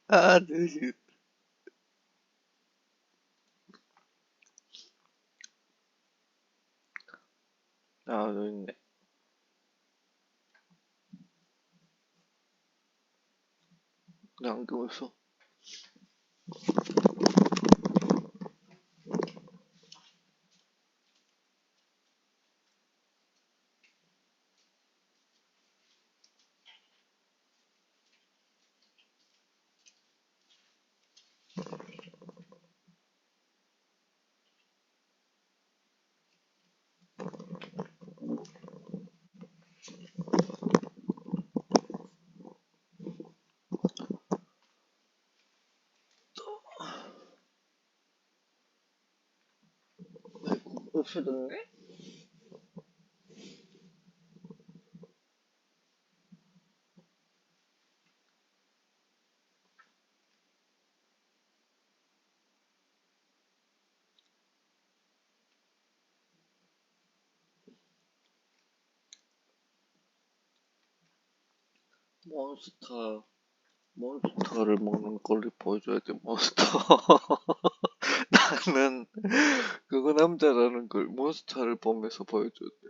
아, 대신. 아, 너 있네. 나 안경 써. 없어졌네? 몬스터를 먹는 걸 보여줘야 돼, 몬스터. 나는 그거 남자라는 걸 몬스터를 보면서 보여줘야 돼.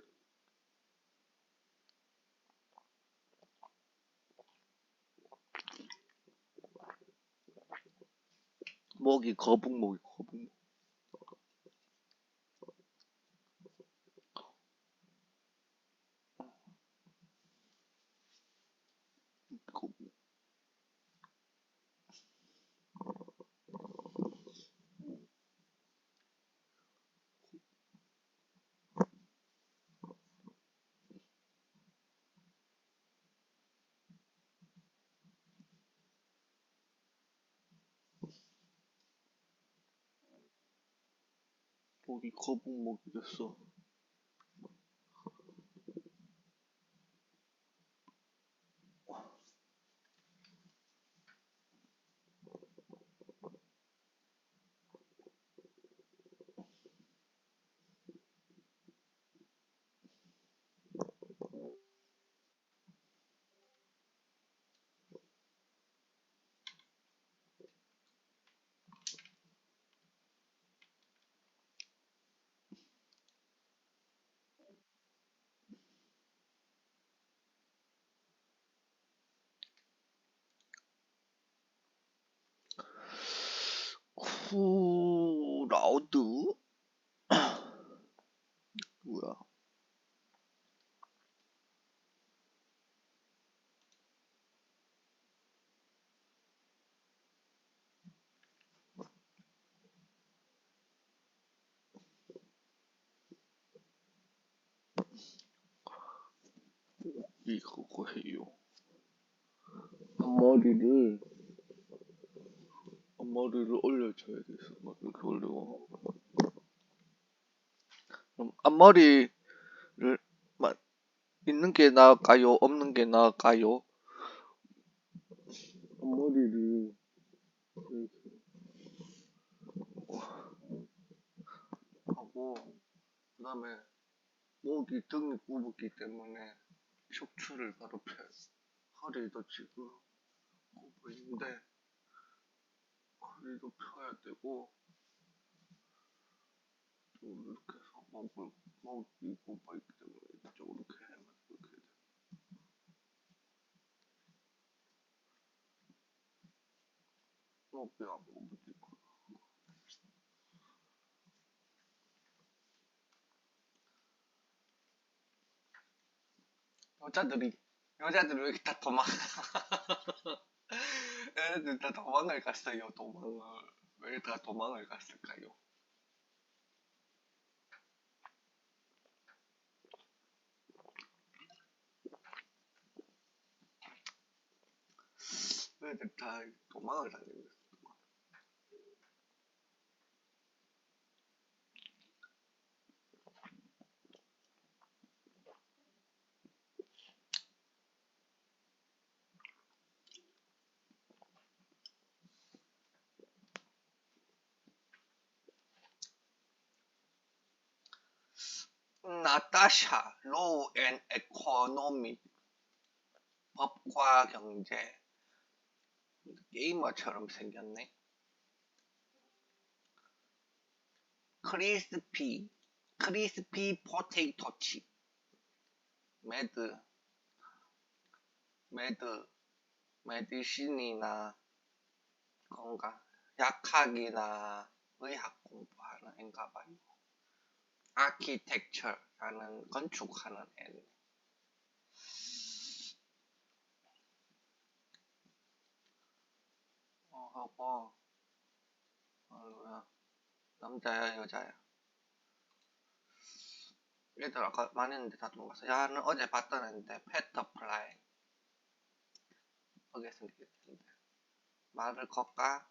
거북목이. 거- 목이 거북목이 됐어. 라우드? 뭐야? 이거 해요. 앞머리를 앞머리를 올려줘야 돼서 막 이렇게 올리고. 그럼 앞머리를 막 있는 게 나을까요? 없는 게 나을까요? 앞머리를 이렇게 하고 그다음에 목이 등이 굽었기 때문에 척추를 바로 펴요. 허리도 지금 굽어 있는데 허리도 펴야 되고 또 이렇게 해서 목이 굽어 있기 때문에 이쪽으로 이렇게 하면 이렇게 돼. 목이 안 굽어지고 여자들이 여자들이 왜 이렇게 다 얘네들 다 도망을 갔어요. 도망을 왜 다 도망을 갔을까요? 얘네들 다 도망을 다니고 있어. 나타샤 로우 앤 에코노미 법과 경제. 게이머처럼 생겼네. 크리스피 포테이토 칩. 메디신이나 건강, 약학이나 의학 공부하는 애인가 봐요. 아키텍처라는 건축하는 애네. 하고, 뭐야, 남자야, 여자야? 얘들 아까 많이 했는데 다 도망갔어. 야, 는 어제 봤던 애인데, 페터플라이. 어게 생겼는데. 말을 걸까?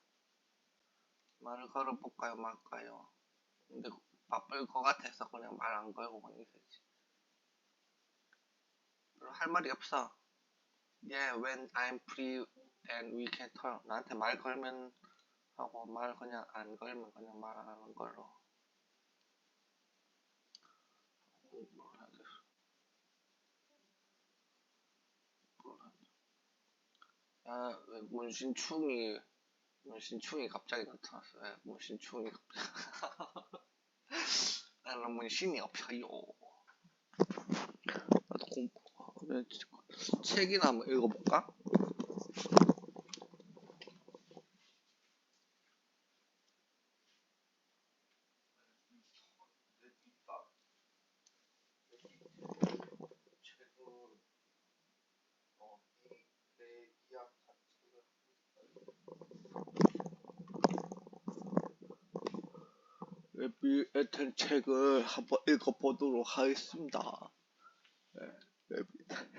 말을 걸어볼까요, 말까요? 근데 바쁠 것 같아서 그냥 말 안 걸고 그냥 있었지. 할 말이 없어. Yeah, when I'm free and we can talk. 나한테 말 걸면 하고 말 그냥 안 걸면 그냥 말 안 하는 걸로. 야, 왜 문신충이 갑자기 나타났어. 왜 문신충이 갑자기. 나는 문신이 없어요. 나도 공부, 책이나 한번 읽어볼까? 레비에탄 책을 한번 읽어보도록 하겠습니다. 레비에탄.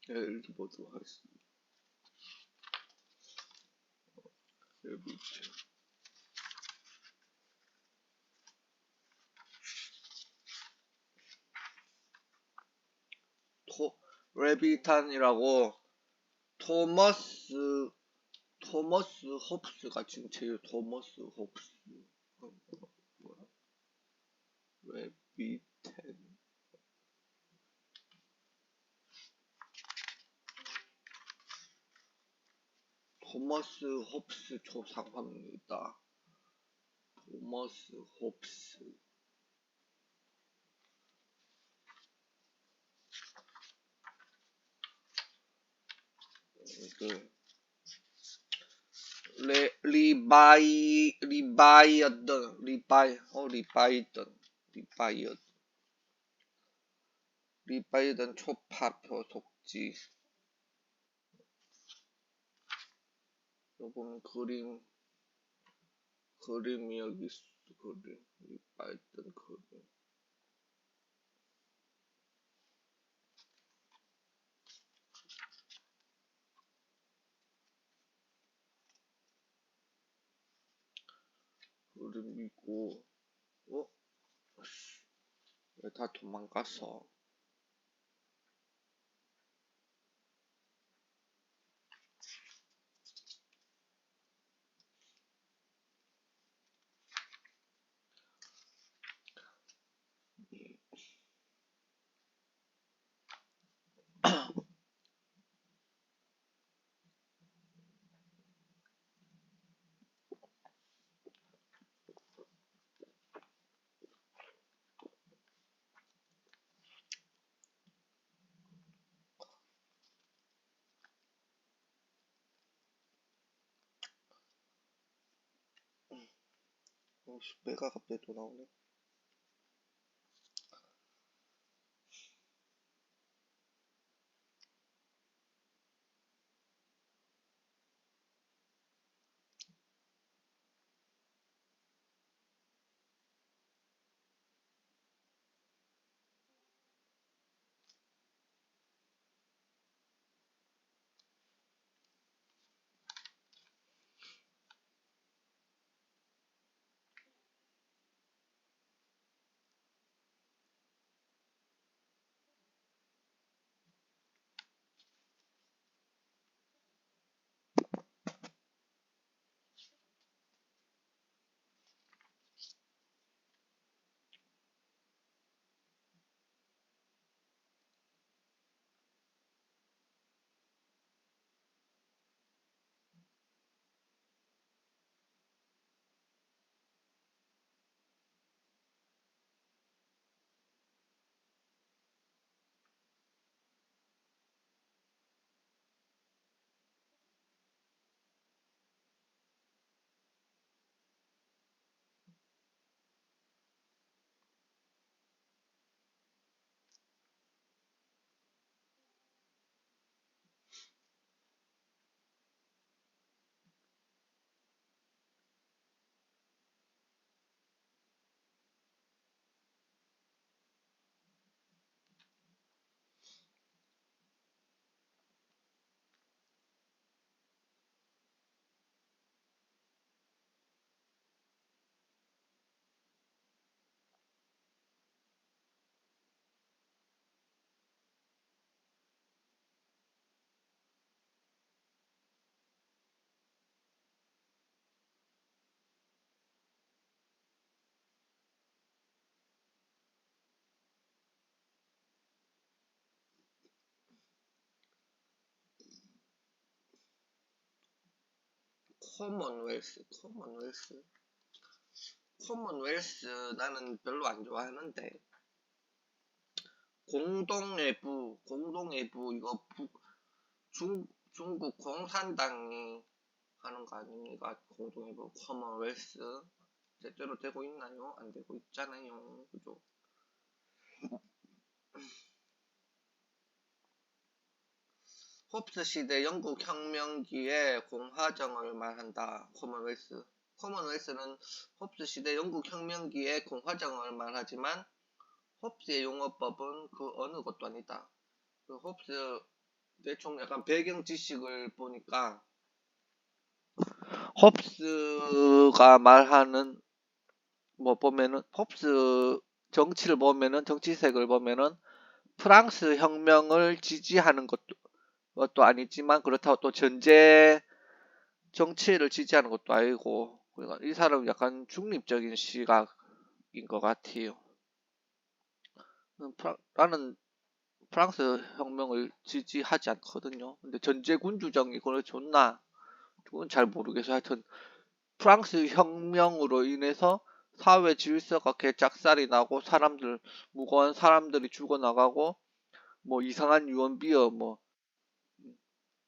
읽어보도록 하겠습니다. 레비에탄. 레비탄이라고 토머스 홉스가 지금 제일 토머스 홉스. 뭐야? 레비탄. 토머스 홉스 조상합니다. 토머스 홉스. 리바이던 초파표 속지. 요건 그림이 여기 있어. 그림. 리바이던 그림. 그림이고, 왜 다 도망갔어? 배가 갑자기 또 나오네. 커먼웰스 나는 별로 안 좋아하는데 공동외부 이거 중국 공산당이 하는 거 아닙니까? 공동외부 커먼웰스 제대로 되고 있나요? 안 되고 있잖아요. 그죠? 홉스 시대 영국 혁명기의 공화정을 말한다. 커먼웰스는 홉스 시대 영국 혁명기의 공화정을 말하지만 홉스의 용어법은 그 어느 것도 아니다. 그 홉스 대충 약간 배경 지식을 보니까 홉스가 말하는 보면은 홉스 정치를 보면은 정치색을 보면은 프랑스 혁명을 지지하는 것도 아니지만 그렇다고 또 전제 정치를 지지하는 것도 아니고 그러니까 이 사람은 약간 중립적인 시각인 것 같아요. 나는 프랑스 혁명을 지지하지 않거든요. 근데 전제군주정이 그걸 좋나? 그건 잘 모르겠어요. 하여튼 프랑스 혁명으로 인해서 사회 질서가 개짝살이 나고 무고한 사람들이 죽어나가고 뭐 이상한 유언비어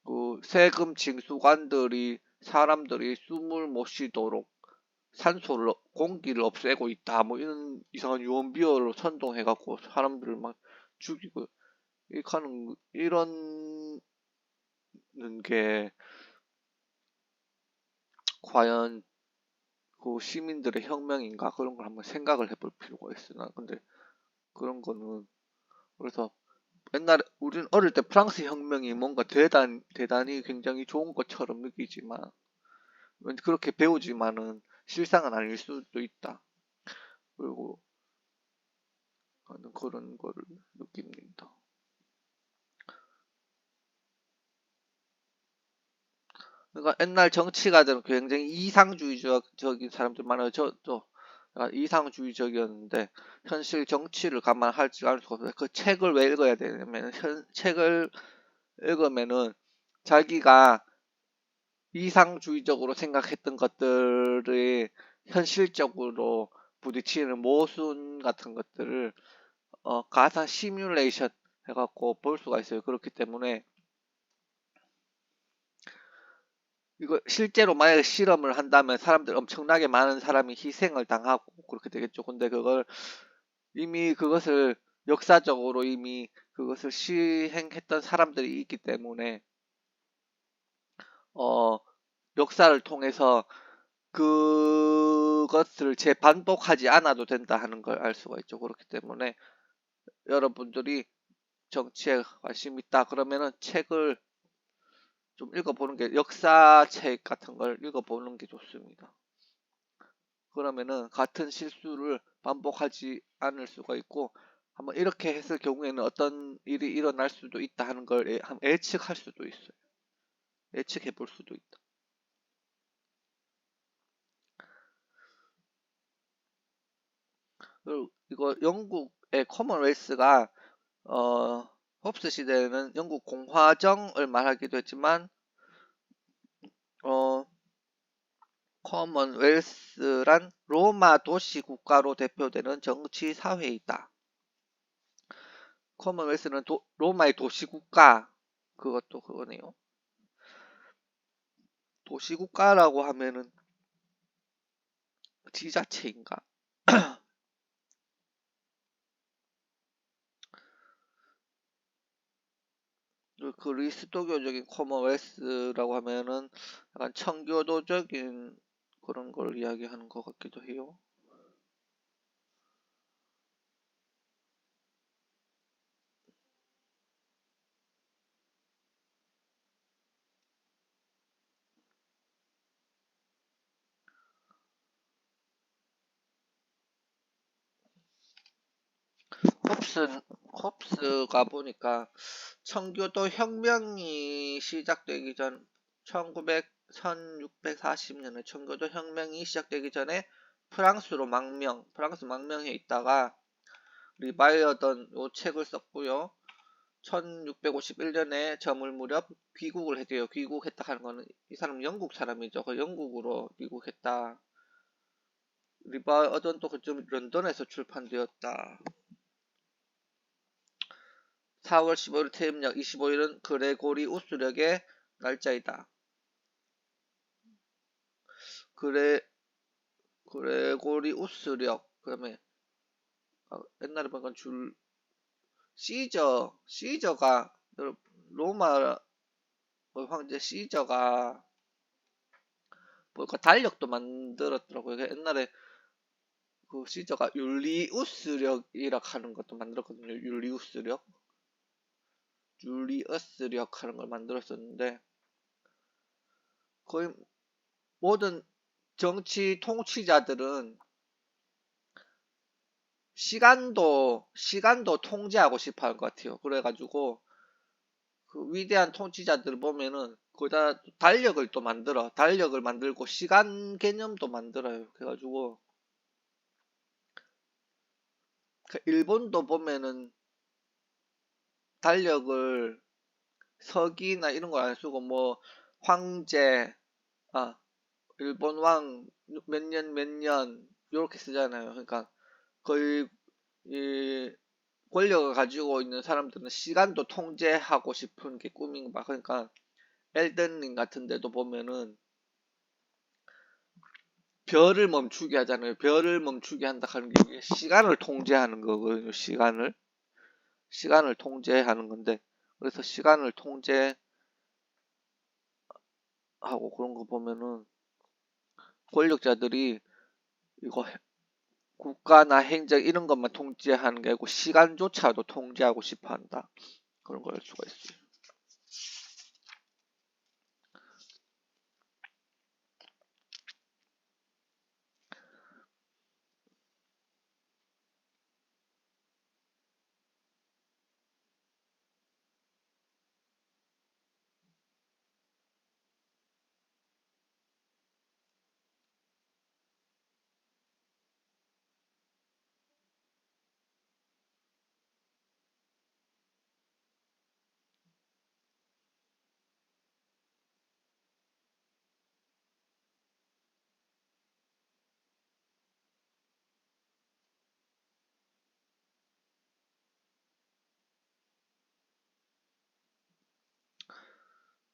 그 세금 징수관들이 사람들이 숨을 못 쉬도록 산소를 공기를 없애고 있다 뭐 이런 이상한 유언비어로 선동해갖고 사람들을 막 죽이고 이러는 게 과연 그 시민들의 혁명인가 그런 걸 한번 생각을 해볼 필요가 있으나 근데 그런 거는 그래서 옛날에 우린 어릴 때 프랑스 혁명이 뭔가 대단히 굉장히 좋은 것처럼 느끼지만 왠지 그렇게 배우지만은 실상은 아닐 수도 있다. 그리고 하는 그런 거를 느낍니다. 그러니까 옛날 정치가들은 굉장히 이상주의적인 사람들 많아요. 저도 이상주의적이었는데 현실 정치를 감안할지 알 수가 없어요. 그 책을 왜 읽어야 되냐면 책을 읽으면은 자기가 이상주의적으로 생각했던 것들이 현실적으로 부딪히는 모순 같은 것들을 가상 시뮬레이션 해갖고 볼 수가 있어요. 그렇기 때문에 이거 실제로 만약에 실험을 한다면 사람들 엄청나게 많은 사람이 희생을 당하고 그렇게 되겠죠. 근데 그것을 역사적으로 이미 그것을 시행했던 사람들이 있기 때문에 역사를 통해서 그것을 재반복하지 않아도 된다 하는 걸 알 수가 있죠. 그렇기 때문에 여러분들이 정치에 관심 있다 그러면은 책을 좀 읽어보는 게 역사책 같은 걸 읽어보는 게 좋습니다. 그러면은 같은 실수를 반복하지 않을 수가 있고 한번 이렇게 했을 경우에는 어떤 일이 일어날 수도 있다 하는 걸 예측할 수도 있어요. 예측해 볼 수도 있다. 그리고 이거 영국의 커먼웰스가 홉스 시대에는 영국 공화정을 말하기도 했지만 커먼웰스란 로마 도시 국가로 대표되는 정치 사회이다. 커먼웰스는 로마의 도시 국가 그것도 그거네요. 도시 국가라고 하면은 지자체인가? 그리스도교적인 커먼웰스라고 하면은 약간 청교도적인 그런 걸 이야기하는 것 같기도 해요. 홉스가 보니까 청교도 혁명이 시작되기 전 1640년에 청교도 혁명이 시작되기 전에 프랑스 망명에 있다가 리바이어던 요 책을 썼고요. 1651년에 저물 무렵 귀국을 했대요. 귀국했다 하는 거는 이 사람은 영국 사람이죠. 그 영국으로 귀국했다. 리바 어전도 그쯤 런던에서 출판되었다. 4월 15일 태음력 25일은 그레고리 우스력의 날짜이다. 그레고리 우스력 그다음에 옛날에 보니까 시저가 로마 황제 시저가 보니까 달력도 만들었더라고요. 옛날에 그 시저가 율리우스력이라 하는 것도 만들었거든요. 율리우스력 하는 걸 만들었었는데 거의 모든 정치 통치자들은 시간도 통제하고 싶어 할 것 같아요. 그래가지고 그 위대한 통치자들을 보면은 거기다 달력을 또 달력을 만들고 시간 개념도 만들어요. 그래가지고 일본도 보면은 달력을 서기나 이런 걸 안 쓰고 뭐 황제 일본 왕 몇 년 이렇게 쓰잖아요. 그러니까 거의 이 권력을 가지고 있는 사람들은 시간도 통제하고 싶은 게 꿈인 거 봐. 그러니까 엘든링 같은 데도 보면은 별을 멈추게 하잖아요. 별을 멈추게 한다 하는 게 시간을 통제하는 거거든요. 시간을 통제하는 건데 그래서 시간을 통제하고 그런 거 보면은 권력자들이 이거 국가나 행정 이런 것만 통제하는 게 아니고 시간조차도 통제하고 싶어 한다. 그런 걸 알 수가 있어요.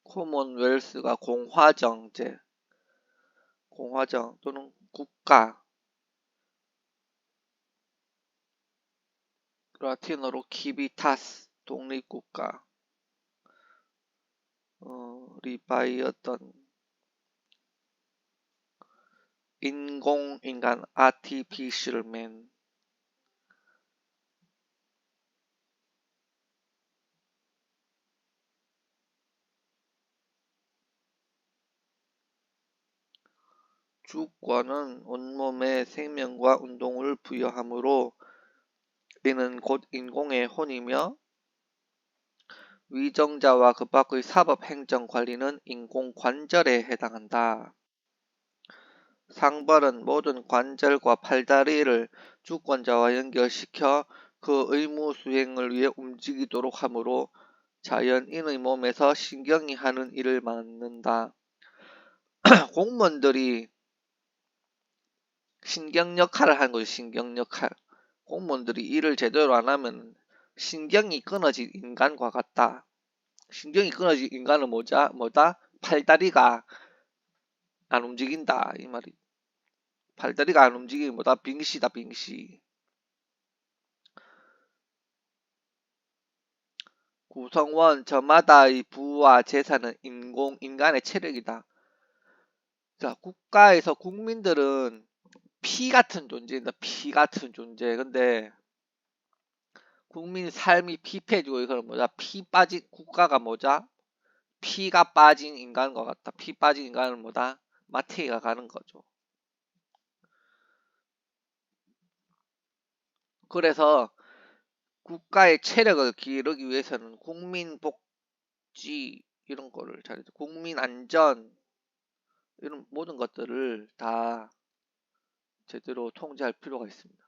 코먼웰스가 공화정 또는 국가, 라틴어로 키비타스, 독립국가, 리바이어던, 인공인간, 아티피셜맨, 주권은 온몸에 생명과 운동을 부여하므로 이는 곧 인공의 혼이며 위정자와 그 밖의 사법 행정 관리는 인공관절에 해당한다. 상벌은 모든 관절과 팔다리를 주권자와 연결시켜 그 의무 수행을 위해 움직이도록 하므로 자연인의 몸에서 신경이 하는 일을 맡는다. 공무원들이 신경 역할을 하는 거죠. 신경 역할. 공무원들이 일을 제대로 안 하면 신경이 끊어진 인간과 같다. 신경이 끊어진 인간은 뭐다? 팔다리가 안 움직인다. 이 말이. 팔다리가 안 움직이면 뭐다? 빙시다, 빙시. 구성원 저마다의 부와 재산은 인간의 체력이다. 자, 국가에서 국민들은 피 같은 존재입니다. 피 같은 존재. 근데 국민 삶이 피폐해지고 이거는 뭐다? 피 빠진 국가가 뭐자? 피가 빠진 인간과 같다. 피 빠진 인간은 뭐다? 마태가 가는 거죠. 그래서 국가의 체력을 기르기 위해서는 국민 복지 이런 거를 잘해서 국민 안전 이런 모든 것들을 다 제대로 통제할 필요가 있습니다.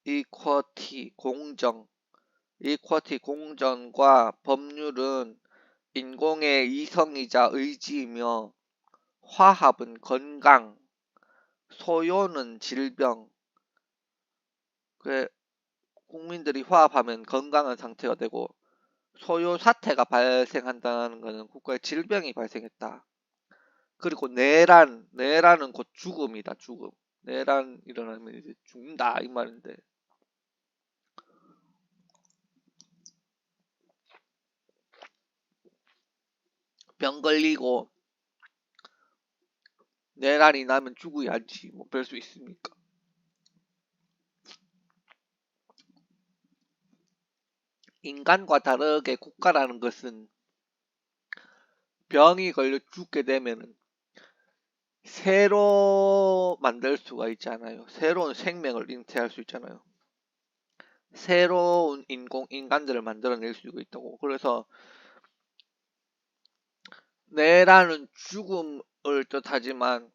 이쿼티, 공정. 이쿼티, 공정과 법률은 인공의 이성이자 의지이며 화합은 건강, 소요는 질병. 그 국민들이 화합하면 건강한 상태가 되고 소요 사태가 발생한다는 것은 국가에 질병이 발생했다. 그리고 내란은 곧 죽음이다. 죽음. 내란 일어나면 이제 죽는다 이 말인데. 병 걸리고 내란이 나면 죽어야지. 뭐 별 수 있습니까? 인간과 다르게 국가라는 것은 병이 걸려 죽게 되면은 새로 만들 수가 있잖아요. 새로운 생명을 잉태할 수 있잖아요. 새로운 인간들을 만들어낼 수가 있다고. 그래서 내라는 죽음을 뜻하지만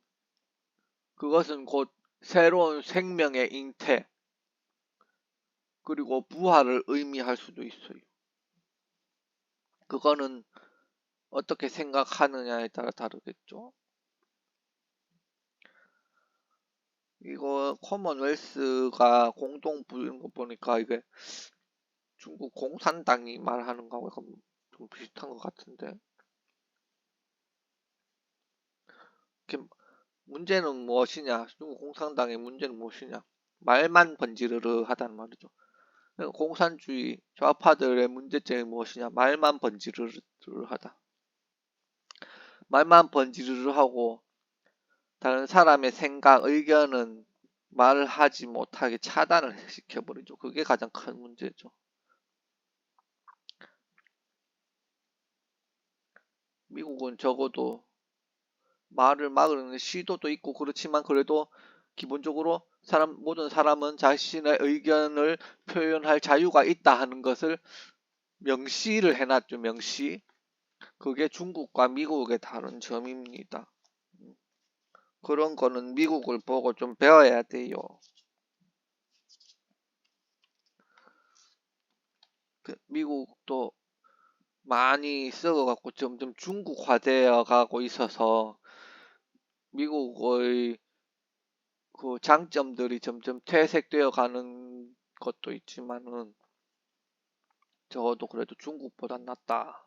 그것은 곧 새로운 생명의 잉태 그리고 부활을 의미할 수도 있어요. 그거는 어떻게 생각하느냐에 따라 다르겠죠. 이거 커먼웰스가 공동 부인 거 보니까 이게 중국 공산당이 말하는 거하고 약간 좀 비슷한 것 같은데. 문제는 무엇이냐? 중국 공산당의 문제는 무엇이냐? 말만 번지르르 하다는 말이죠. 공산주의 좌파들의 문제점이 무엇이냐? 말만 번지르르 하다. 말만 번지르르 하고 다른 사람의 생각, 의견은 말을 하지 못하게 차단을 시켜버리죠. 그게 가장 큰 문제죠. 미국은 적어도 말을 막으려는 시도도 있고 그렇지만 그래도 기본적으로 모든 사람은 자신의 의견을 표현할 자유가 있다 하는 것을 명시를 해놨죠. 명시. 그게 중국과 미국의 다른 점입니다. 그런 거는 미국을 보고 좀 배워야 돼요. 미국도 많이 썩어갖고 점점 중국화되어 가고 있어서 미국의 그 장점들이 점점 퇴색되어 가는 것도 있지만은 적어도 그래도 중국보단 낫다.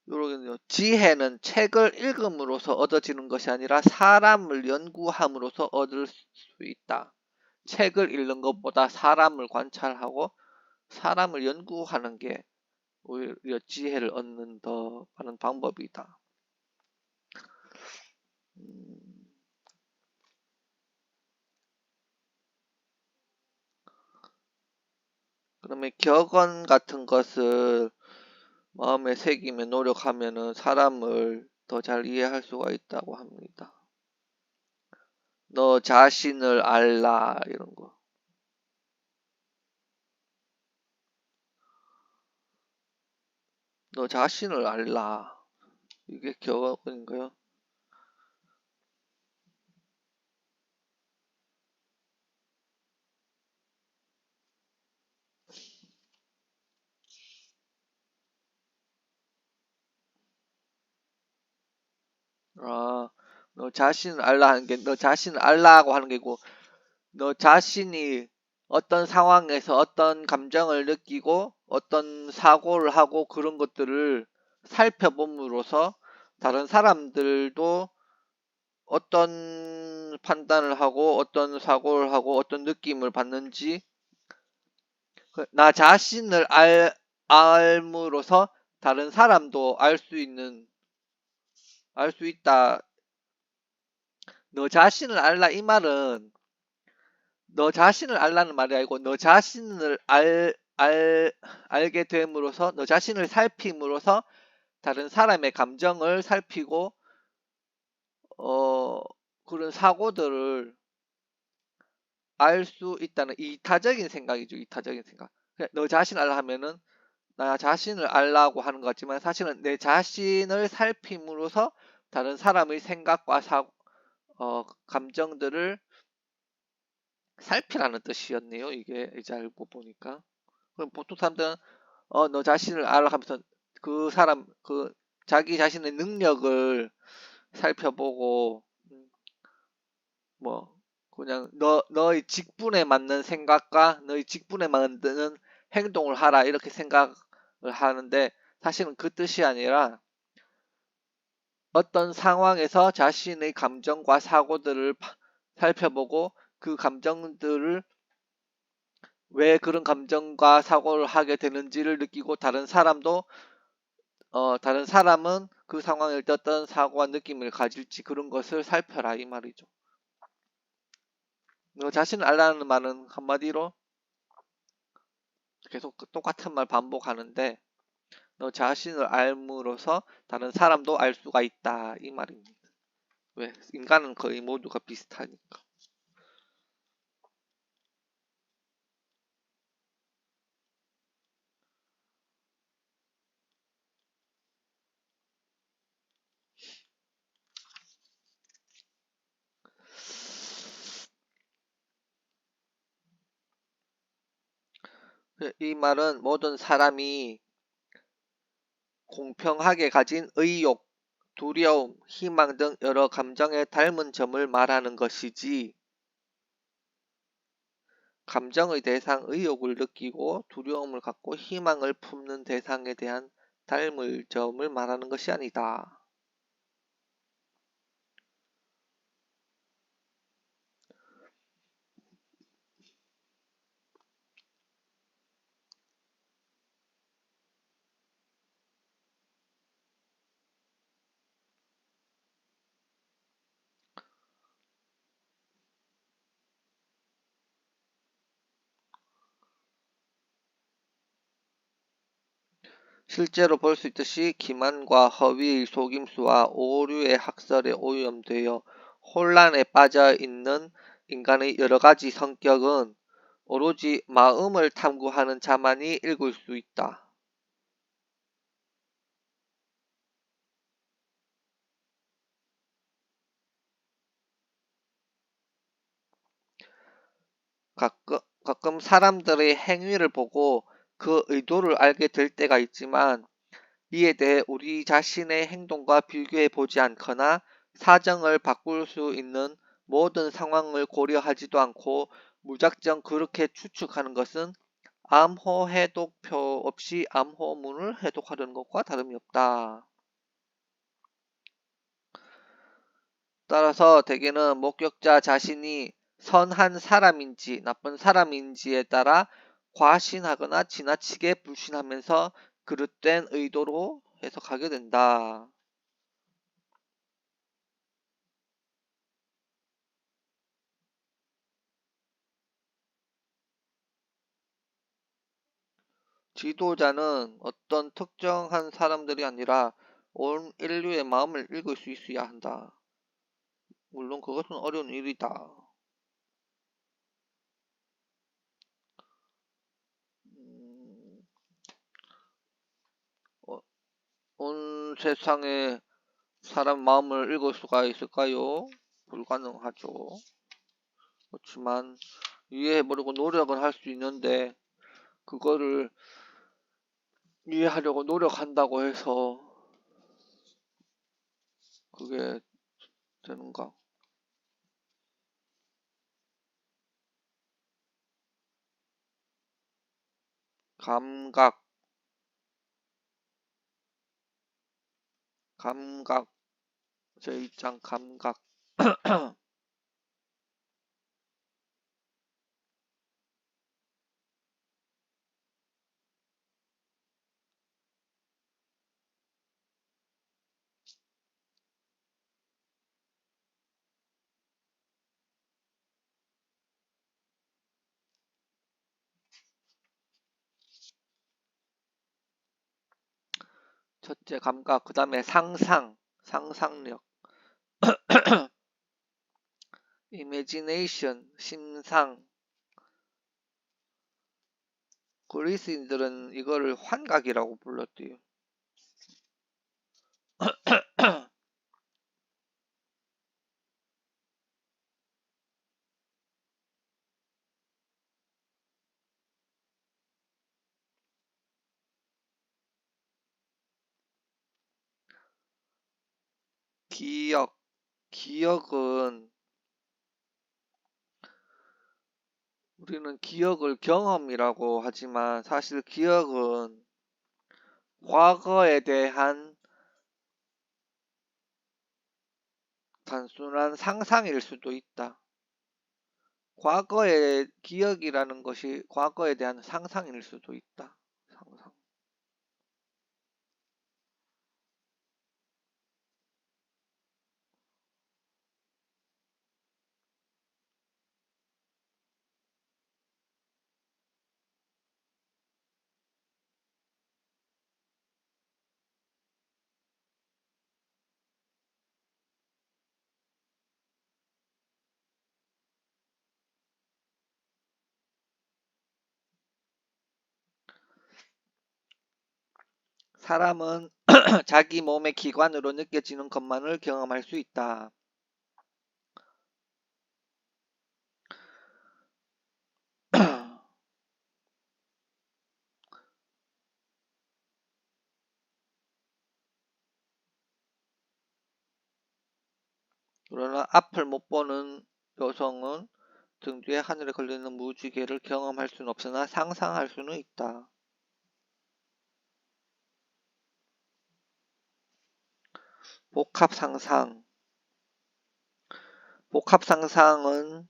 요러겠네요. 지혜는 책을 읽음으로써 얻어지는 것이 아니라 사람을 연구함으로써 얻을 수 있다. 책을 읽는 것보다 사람을 관찰하고 사람을 연구하는 게 오히려 지혜를 얻는 더 많은 방법이다. 그러면 격언 같은 것을 마음에 새기며 노력하면은 사람을 더 잘 이해할 수가 있다고 합니다. 너 자신을 알라 이런 거. 너 자신을 알라. 이게 격언인가요? 아, 너 자신을 알라 하는 게 너 자신을 알라고 하는 게고 너 자신이 어떤 상황에서 어떤 감정을 느끼고 어떤 사고를 하고 그런 것들을 살펴봄으로써 다른 사람들도 어떤 판단을 하고 어떤 사고를 하고 어떤 느낌을 받는지 나 자신을 알므로써 다른 사람도 알 수 있다. 너 자신을 알라 이 말은 너 자신을 알라는 말이 아니고 너 자신을 알게 됨으로써 너 자신을 살핌으로써 다른 사람의 감정을 살피고 그런 사고들을 알 수 있다는 이타적인 생각이죠. 이타적인 생각. 너 자신 알라 하면은 나 자신을 알라고 하는 것 같지만 사실은 내 자신을 살핌으로써 다른 사람의 생각과 감정들을 살피라는 뜻이었네요. 이게 이제 알고 보니까. 그럼 보통 사람들은 너 자신을 알아 하면서 그 사람 자기 자신의 능력을 살펴보고 뭐 그냥 너의 직분에 맞는 생각과 너의 직분에 맞는 행동을 하라 이렇게 생각을 하는데 사실은 그 뜻이 아니라 어떤 상황에서 자신의 감정과 사고들을 살펴보고 그 감정들을 왜 그런 감정과 사고를 하게 되는지를 느끼고 다른 사람은 그 상황일 때 어떤 사고와 느낌을 가질지 그런 것을 살펴라 이 말이죠. 너 자신을 알라는 말은 한마디로 계속 똑같은 말 반복하는데 너 자신을 알므로써 다른 사람도 알 수가 있다 이 말입니다. 왜? 인간은 거의 모두가 비슷하니까. 이 말은 모든 사람이 공평하게 가진 의욕, 두려움, 희망 등 여러 감정의 닮은 점을 말하는 것이지 감정의 대상 의욕을 느끼고 두려움을 갖고 희망을 품는 대상에 대한 닮을 점을 말하는 것이 아니다. 실제로 볼 수 있듯이 기만과 허위의 속임수와 오류의 학설에 오염되어 혼란에 빠져 있는 인간의 여러 가지 성격은 오로지 마음을 탐구하는 자만이 읽을 수 있다. 가끔 사람들의 행위를 보고 그 의도를 알게 될 때가 있지만 이에 대해 우리 자신의 행동과 비교해 보지 않거나 사정을 바꿀 수 있는 모든 상황을 고려하지도 않고 무작정 그렇게 추측하는 것은 암호 해독표 없이 암호문을 해독하려는 것과 다름이 없다. 따라서 대개는 목격자 자신이 선한 사람인지 나쁜 사람인지에 따라 과신하거나 지나치게 불신하면서 그릇된 의도로 해석하게 된다. 지도자는 어떤 특정한 사람들이 아니라 온 인류의 마음을 읽을 수 있어야 한다. 물론 그것은 어려운 일이다. 음, 어, 온 세상에 사람 마음을 읽을 수가 있을까요? 불가능하죠. 그렇지만 이해해보려고 노력은 할 수 있는데 그거를 이해하려고 노력한다고 해서 그게 되는가? 감각, 감각, 제 입장 감각. 첫째 감각, 그 다음에 상상력, imagination, 심상, 그리스인들은 이거를 환각이라고 불렀대요. 기억, 기억은 우리는 기억을 경험이라고 하지만 사실 기억은 과거에 대한 단순한 상상일 수도 있다. 과거의 기억이라는 것이 과거에 대한 상상일 수도 있다. 상상. 사람은 자기 몸의 기관으로 느껴지는 것만을 경험할 수 있다. 그러나 앞을 못 보는 여성은 등 뒤에 하늘에 걸리는 무지개를 경험할 수는 없으나 상상할 수는 있다. 복합 상상. 복합 상상은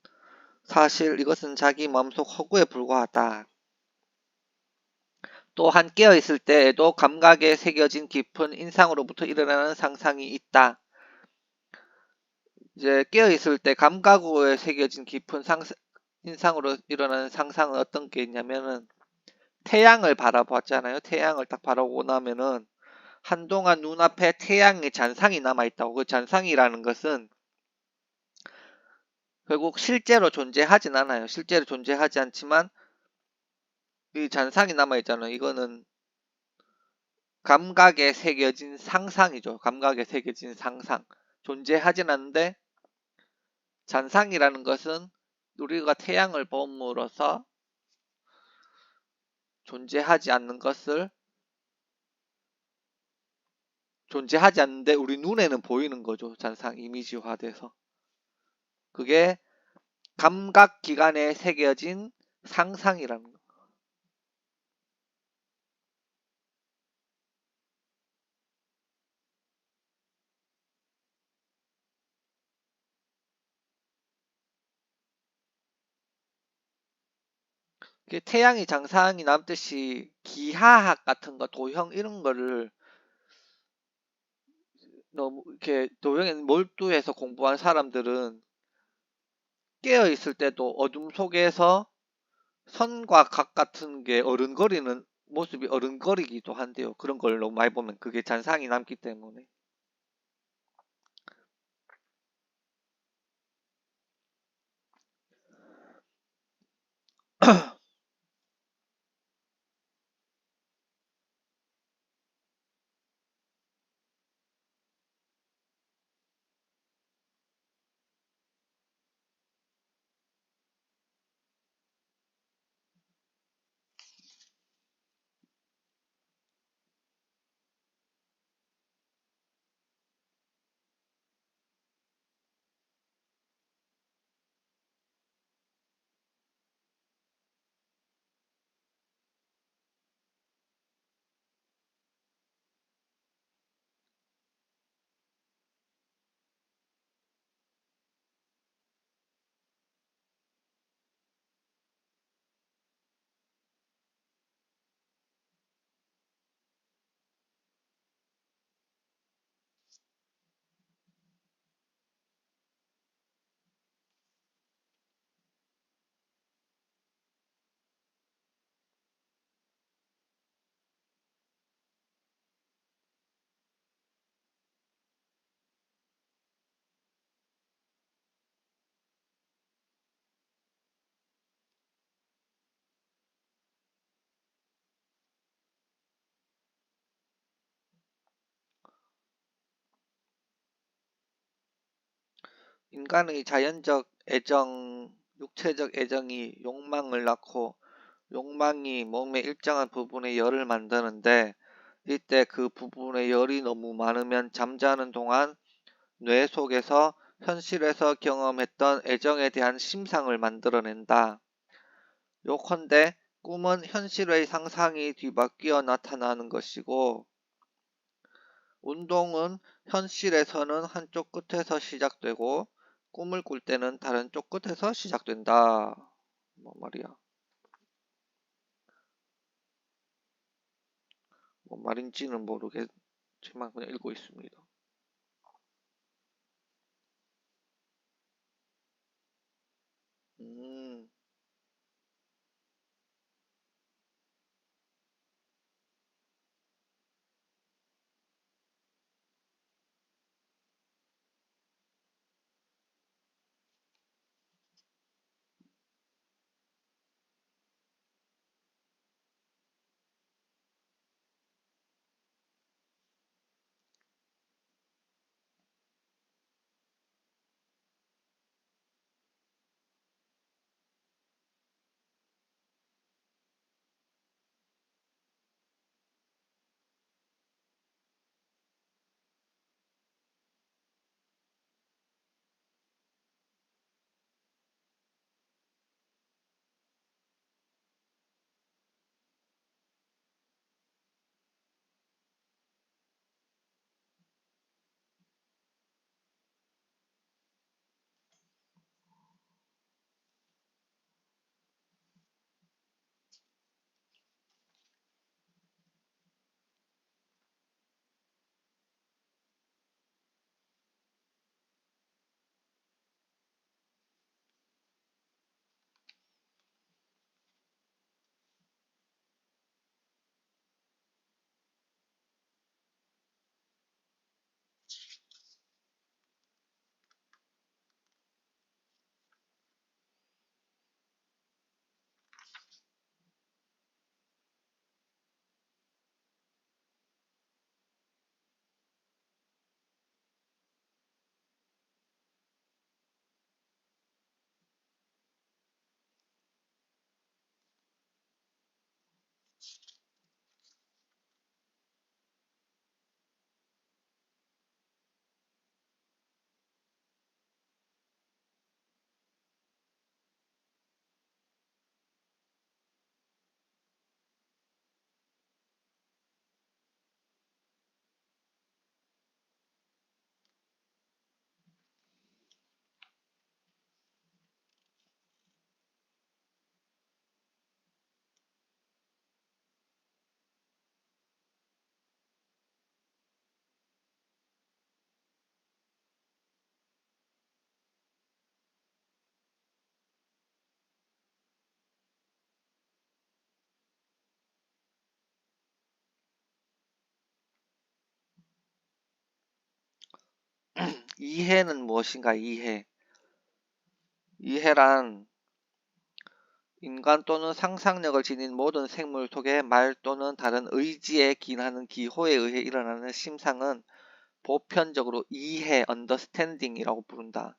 사실 이것은 자기 마음속 허구에 불과하다. 또한 깨어있을 때에도 감각에 새겨진 깊은 인상으로부터 일어나는 상상이 있다. 이제 깨어있을 때 감각에 새겨진 깊은 인상으로 일어나는 상상은 어떤 게 있냐면은 태양을 바라봤잖아요. 태양을 딱 바라보고 나면은 한동안 눈앞에 태양의 잔상이 남아있다고. 그 잔상이라는 것은 결국 실제로 존재하진 않아요. 실제로 존재하지 않지만 이 잔상이 남아있잖아요. 이거는 감각에 새겨진 상상이죠. 감각에 새겨진 상상. 존재하진 않는데 잔상이라는 것은 우리가 태양을 봄으로써 존재하지 않는 것을 존재하지 않는데 우리 눈에는 보이는 거죠. 잔상 이미지화돼서. 그게 감각 기관에 새겨진 상상이라는 거. 그게 태양이 잔상이 남듯이 기하학 같은 거, 도형 이런 거를 너무 이렇게 도형에 몰두해서 공부한 사람들은 깨어 있을 때도 어둠 속에서 선과 각 같은 게 어른거리는 모습이 어른거리기도 한데요. 그런 걸 너무 많이 보면 그게 잔상이 남기 때문에. 인간의 자연적 애정, 육체적 애정이 욕망을 낳고 욕망이 몸의 일정한 부분에 열을 만드는데 이때 그 부분에 열이 너무 많으면 잠자는 동안 뇌 속에서 현실에서 경험했던 애정에 대한 심상을 만들어낸다. 요컨대 꿈은 현실의 상상이 뒤바뀌어 나타나는 것이고 운동은 현실에서는 한쪽 끝에서 시작되고 꿈을 꿀 때는 다른 쪽 끝에서 시작된다. 뭐 말이야. 뭐 말인지는 모르겠지만 그냥 읽고 있습니다. 음, 이해는 무엇인가? 이해란 인간 또는 상상력을 지닌 모든 생물 속에 말 또는 다른 의지에 기인하는 기호에 의해 일어나는 심상은 보편적으로 이해, understanding이라고 부른다.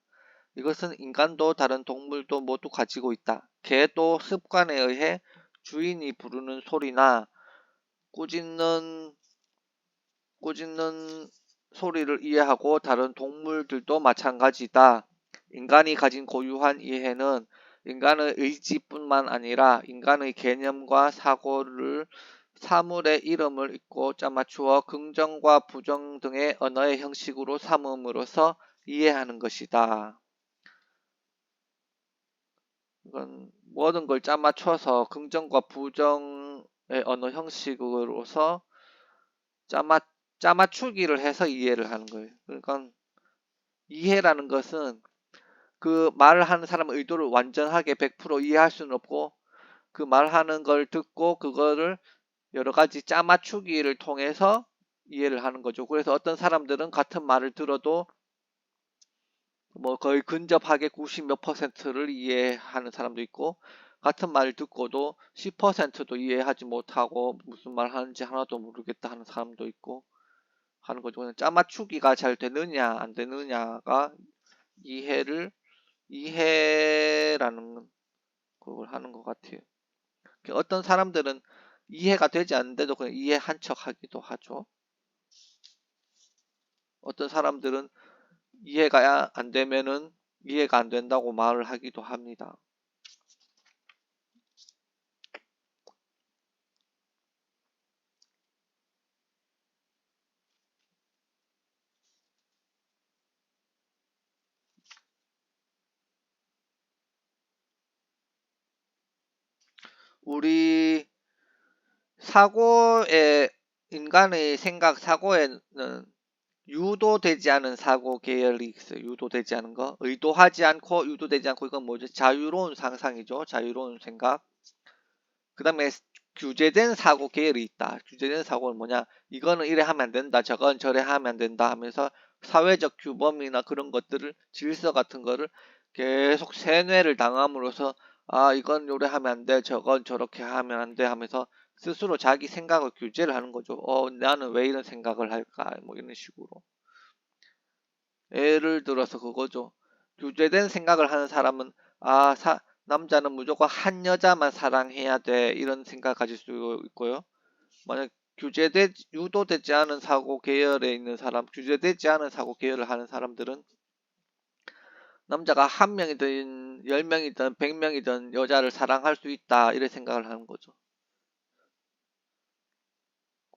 이것은 인간도 다른 동물도 모두 가지고 있다. 개도 습관에 의해 주인이 부르는 소리나 꾸짖는 꾸짖는 소리를 이해하고 다른 동물들도 마찬가지다. 인간이 가진 고유한 이해는 인간의 의지뿐만 아니라 인간의 개념과 사고를 사물의 이름을 잇고 짜맞추어 긍정과 부정 등의 언어의 형식으로 삼음으로써 이해하는 것이다. 이건 모든 걸 짜맞춰서 긍정과 부정의 언어 형식으로서 짜맞 짜맞추기를 해서 이해를 하는 거예요. 그러니까 이해라는 것은 그 말을 하는 사람의 의도를 완전하게 100% 이해할 수는 없고 그 말하는 걸 듣고 그거를 여러 가지 짜맞추기를 통해서 이해를 하는 거죠. 그래서 어떤 사람들은 같은 말을 들어도 뭐 거의 근접하게 90 몇 퍼센트를 이해하는 사람도 있고 같은 말을 듣고도 10%도 이해하지 못하고 무슨 말 하는지 하나도 모르겠다 하는 사람도 있고 하는 거죠. 그냥 짜맞추기가 잘 되느냐 안 되느냐가 이해라는 그걸 하는 것 같아요. 어떤 사람들은 이해가 되지 않는데도 그냥 이해한 척 하기도 하죠. 어떤 사람들은 이해가 안 되면은 이해가 안 된다고 말을 하기도 합니다. 우리 사고에 인간의 생각 사고에는 유도되지 않은 사고 계열이 있어요. 유도되지 않은 거. 의도하지 않고 유도되지 않고 이건 뭐죠? 자유로운 상상이죠. 자유로운 생각. 그 다음에 규제된 사고 계열이 있다. 규제된 사고는 뭐냐? 이거는 이래 하면 안 된다. 저건 저래 하면 안 된다 하면서 사회적 규범이나 그런 것들을 질서 같은 거를 계속 세뇌를 당함으로써 아 이건 요래 하면 안 돼. 저건 저렇게 하면 안 돼 하면서 스스로 자기 생각을 규제를 하는 거죠. 나는 왜 이런 생각을 할까? 뭐 이런 식으로. 예를 들어서 그거죠. 규제된 생각을 하는 사람은 아, 남자는 무조건 한 여자만 사랑해야 돼. 이런 생각 가질 수 있고요. 만약 유도되지 않은 사고 계열에 있는 사람, 규제되지 않은 사고 계열을 하는 사람들은 남자가 한 명이든 10명이든 100명이든 여자를 사랑할 수 있다. 이런 생각을 하는 거죠.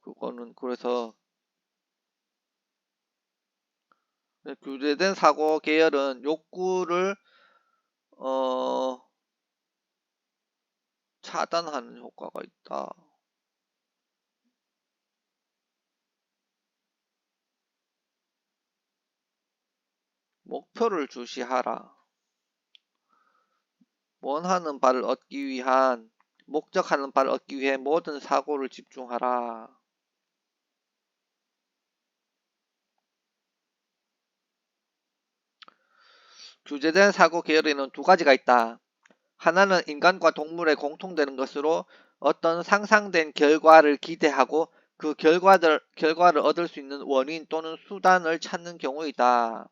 그거는 그래서 규제된 사고 계열은 욕구를 어, 차단하는 효과가 있다. 목표를 주시하라. 원하는 바를 얻기 위한, 목적하는 바를 얻기 위해 모든 사고를 집중하라. 규제된 사고 계열에는 두 가지가 있다. 하나는 인간과 동물에 공통되는 것으로 어떤 상상된 결과를 기대하고 그 결과를 얻을 수 있는 원인 또는 수단을 찾는 경우이다.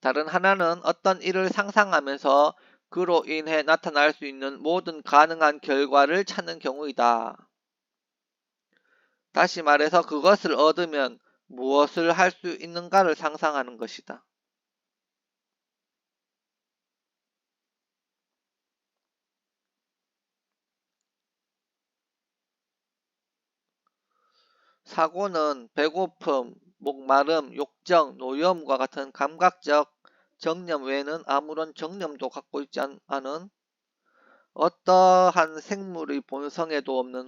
다른 하나는 어떤 일을 상상하면서 그로 인해 나타날 수 있는 모든 가능한 결과를 찾는 경우이다. 다시 말해서 그것을 얻으면 무엇을 할 수 있는가를 상상하는 것이다. 사고는 배고픔, 목마름, 욕정, 노여움과 같은 감각적 정념 외에는 아무런 정념도 갖고 있지 않은 어떠한 생물의 본성에도 없는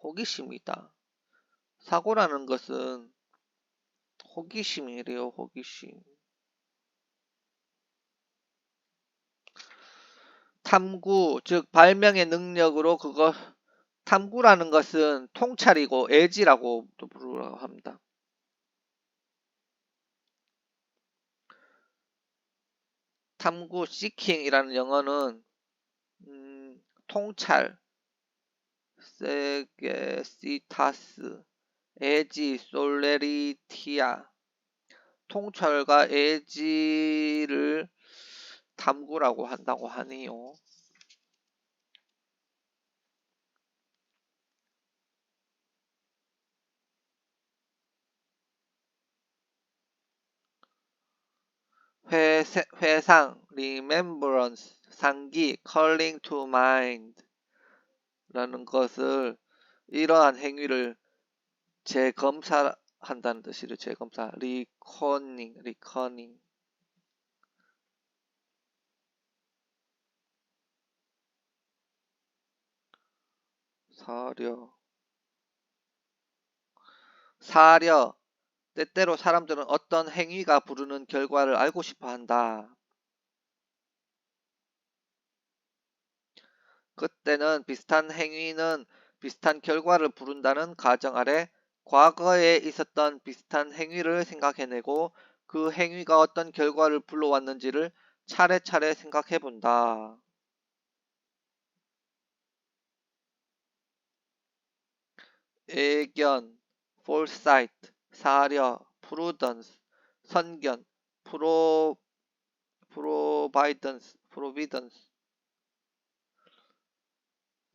호기심이다. 사고라는 것은 호기심이래요, 호기심. 탐구, 즉 발명의 능력으로 탐구라는 것은 통찰이고 애지라고 또 부르라고 합니다. 탐구, seeking이라는 영어는 통찰, 세게시타스, 애지, 솔레리티아, 통찰과 애지를 탐구라고 한다고 하네요. 회상, remembrance, 상기, calling to mind 라는 것을 이러한 행위를 재검사한다는 뜻이죠. 재검사, 리커닝, 사려, 때때로 사람들은 어떤 행위가 부르는 결과를 알고 싶어 한다. 그때는 비슷한 행위는 비슷한 결과를 부른다는 가정 아래 과거에 있었던 비슷한 행위를 생각해내고 그 행위가 어떤 결과를 불러왔는지를 차례차례 생각해 본다. 예견, foresight, 사려, prudence, 선견, 프로비던스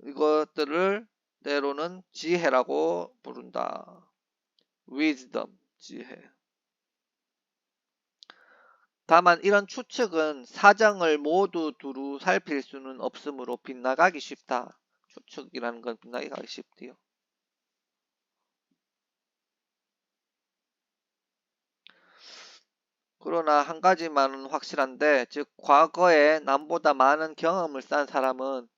이것들을 때로는 지혜라고 부른다. wisdom, 지혜. 다만 이런 추측은 사정을 모두 두루 살필 수는 없으므로 빗나가기 쉽다. 추측이라는 건 빗나가기 쉽대요. 그러나 한 가지만은 확실한데, 즉 과거에 남보다 많은 경험을 쌓은 사람은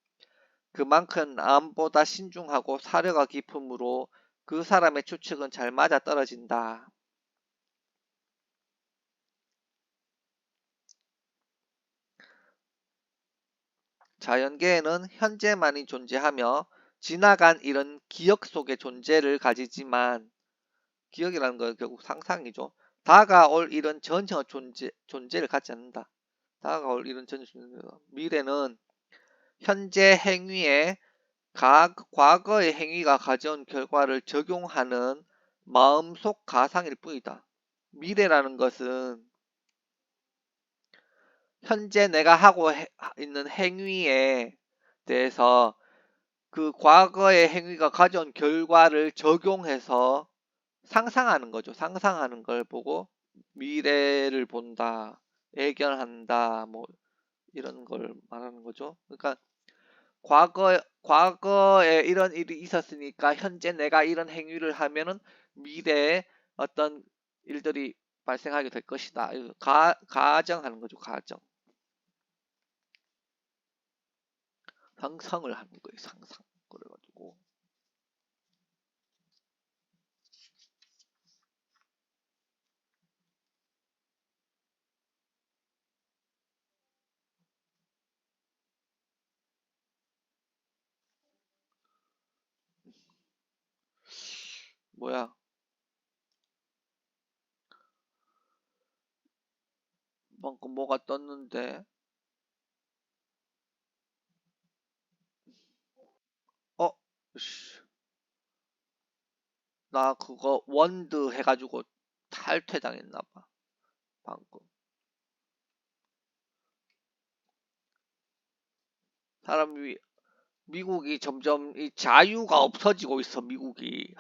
그만큼 남보다 신중하고 사려가 깊으므로 그 사람의 추측은 잘 맞아떨어진다. 자연계에는 현재만이 존재하며 지나간 일은 기억 속의 존재를 가지지만, 기억이라는 건 결국 상상이죠. 다가올 일은 전혀 존재를 갖지 않는다. 다가올 일은 전혀 미래는 현재 행위에 과거의 행위가 가져온 결과를 적용하는 마음속 가상일 뿐이다. 미래라는 것은 현재 내가 하고 있는 행위에 대해서 그 과거의 행위가 가져온 결과를 적용해서 상상하는 거죠. 상상하는 걸 보고 미래를 본다, 예견한다, 뭐 이런 걸 말하는 거죠. 그러니까 과거에 이런 일이 있었으니까 현재 내가 이런 행위를 하면은 미래에 어떤 일들이 발생하게 될 것이다. 가정하는 거죠. 가정. 상상을 하는 거예요. 상상. 그래가지고 뭐야? 방금 뭐가 떴는데? 어? 씨, 나 그거 원드 해가지고 탈퇴당했나 봐. 방금. 사람이 미국이 점점 이 자유가 없어지고 있어. 미국이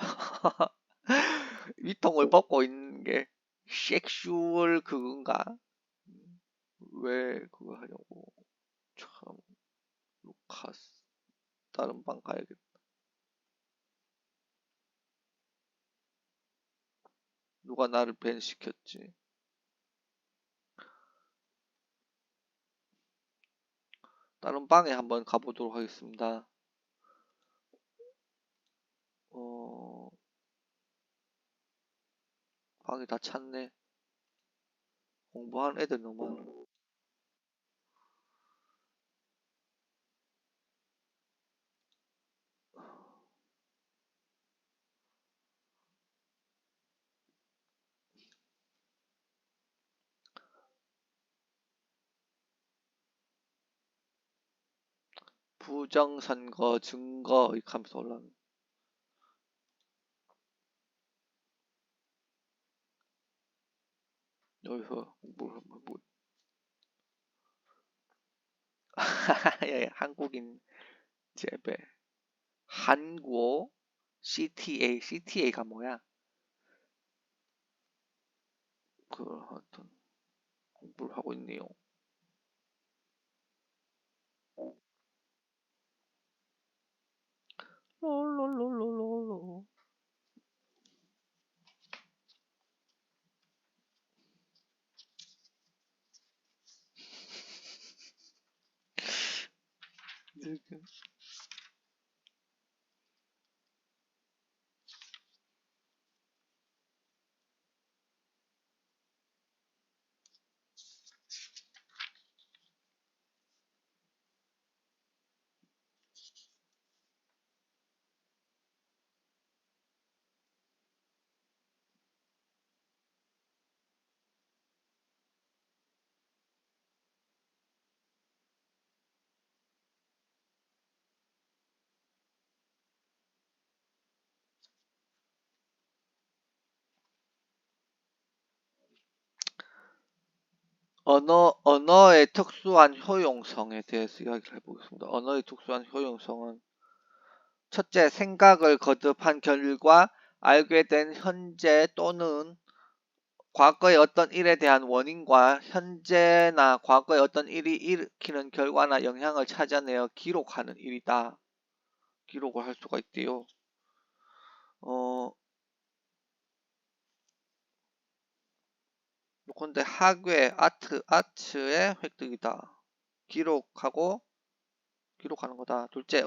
위통을 벗고 있는 게 섹슈얼 그건가? 왜 그거 하냐고. 참 루카스 다른 방 가야겠다. 누가 나를 밴 시켰지? 다른 방에 한번 가보도록 하겠습니다. 어, 방이 다 찼네. 공부하는 애들 너무 많아. 부정선거 증거 이렇게 하면서 올라오는. 여기서 뭐 예, 한국인 재배 한국어 CTA가 뭐야? 그 하여튼 공부를 하고 있네요. 롤롤롤롤롤. 언어의 특수한 효용성에 대해서 이야기를 해보겠습니다. 언어의 특수한 효용성은 첫째, 생각을 거듭한 결과 알게 된 현재 또는 과거의 어떤 일에 대한 원인과 현재나 과거의 어떤 일이 일으키는 결과나 영향을 찾아내어 기록하는 일이다. 기록을 할 수가 있대요. 요건데 학외 아츠의 획득이다. 기록하는 거다. 둘째,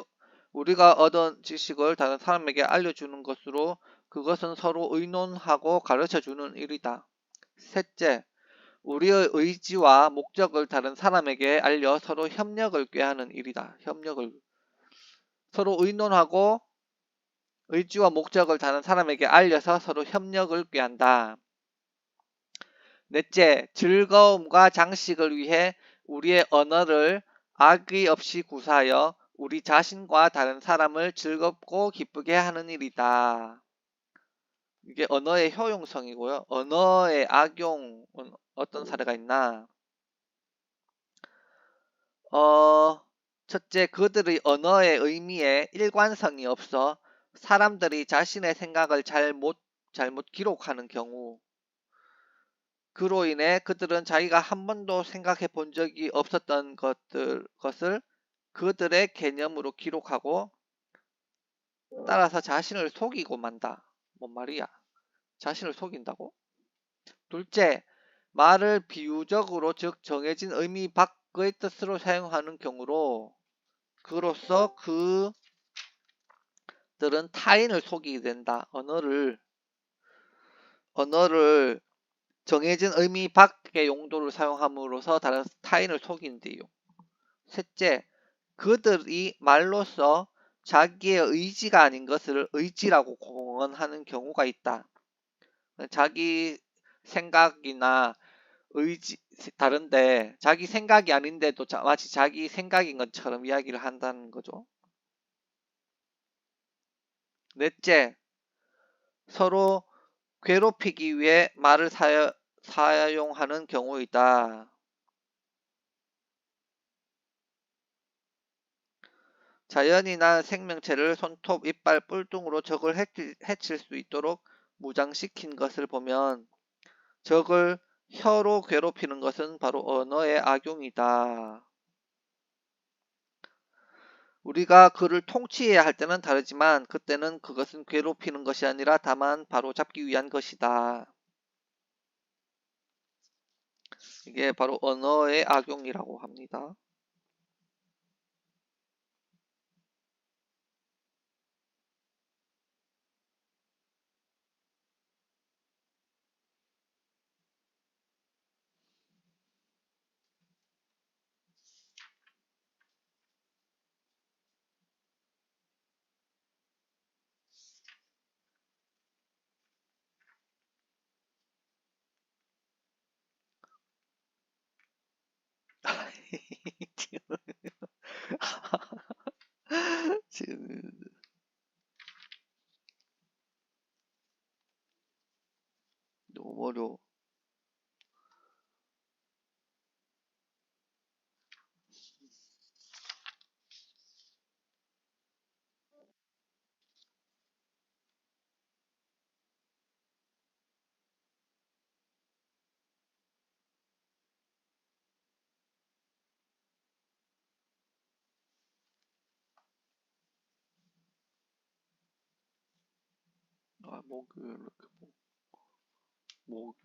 우리가 얻은 지식을 다른 사람에게 알려주는 것으로 그것은 서로 의논하고 가르쳐주는 일이다. 셋째, 우리의 의지와 목적을 다른 사람에게 알려 서로 협력을 꾀하는 일이다. 서로 의논하고 의지와 목적을 다른 사람에게 알려서 서로 협력을 꾀한다. 넷째, 즐거움과 장식을 위해 우리의 언어를 악의 없이 구사하여 우리 자신과 다른 사람을 즐겁고 기쁘게 하는 일이다. 이게 언어의 효용성이고요. 언어의 악용은 어떤 사례가 있나? 첫째, 그들의 언어의 의미에 일관성이 없어 사람들이 자신의 생각을 잘못 기록하는 경우, 그로 인해 그들은 자기가 한 번도 생각해 본 적이 없었던 것을 그들의 개념으로 기록하고 따라서 자신을 속이고 만다. 뭔 말이야? 자신을 속인다고? 둘째, 말을 비유적으로 즉 정해진 의미 밖의 뜻으로 사용하는 경우로 그로써 그들은 타인을 속이게 된다. 언어를 정해진 의미 밖의 용도를 사용함으로써 다른 타인을 속인대요. 셋째, 그들이 말로써 자기의 의지가 아닌 것을 의지라고 공언하는 경우가 있다. 자기 생각이나 의지 다른데 자기 생각이 아닌데도 마치 자기 생각인 것처럼 이야기를 한다는 거죠. 넷째, 서로 괴롭히기 위해 말을 사용하는 경우이다. 자연이나 생명체를 손톱, 이빨, 뿔 등으로 적을 해칠 수 있도록 무장시킨 것을 보면 적을 혀로 괴롭히는 것은 바로 언어의 악용이다. 우리가 그를 통치해야 할 때는 다르지만 그때는 그것은 괴롭히는 것이 아니라 다만 바로 잡기 위한 것이다. 이게 바로 언어의 악용이라고 합니다. 지금 너무 어려워. 목이 왜 이렇게 목이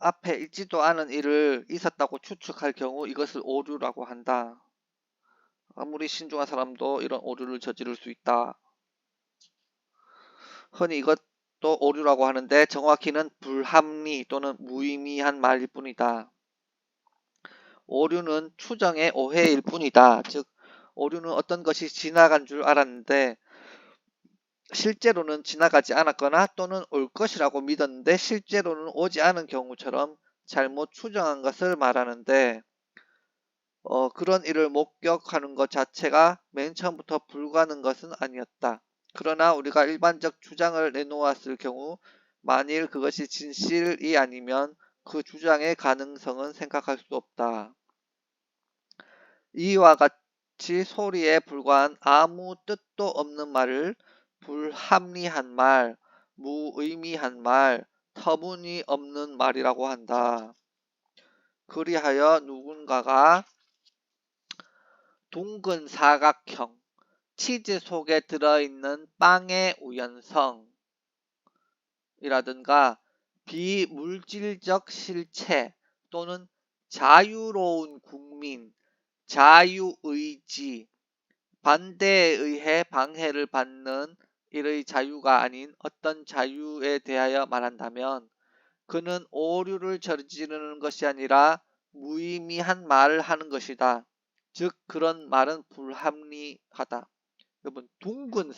앞에 있지도 않은 일을 있었다고 추측할 경우 이것을 오류라고 한다. 아무리 신중한 사람도 이런 오류를 저지를 수 있다. 흔히 이것도 오류라고 하는데 정확히는 불합리 또는 무의미한 말일 뿐이다. 오류는 추정의 오해일 뿐이다. 즉 오류는 어떤 것이 지나간 줄 알았는데 실제로는 지나가지 않았거나 또는 올 것이라고 믿었는데 실제로는 오지 않은 경우처럼 잘못 추정한 것을 말하는데 그런 일을 목격하는 것 자체가 맨 처음부터 불가능한 것은 아니었다. 그러나 우리가 일반적 주장을 내놓았을 경우 만일 그것이 진실이 아니면 그 주장의 가능성은 생각할 수 없다. 이와 같이 소리에 불과한 아무 뜻도 없는 말을 불합리한 말, 무의미한 말, 터무니없는 말이라고 한다. 그리하여 누군가가 둥근 사각형, 치즈 속에 들어있는 빵의 우연성이라든가 비물질적 실체 또는 자유로운 국민, 자유의지, 반대에 의해 방해를 받는 일의 자유가 아닌 어떤 자유에 대하여 말한다면 그는 오류를 저지르는 것이 아니라 무의미한 말을 하는 것이다. 즉 그런 말은 불합리하다. 여러분 둥근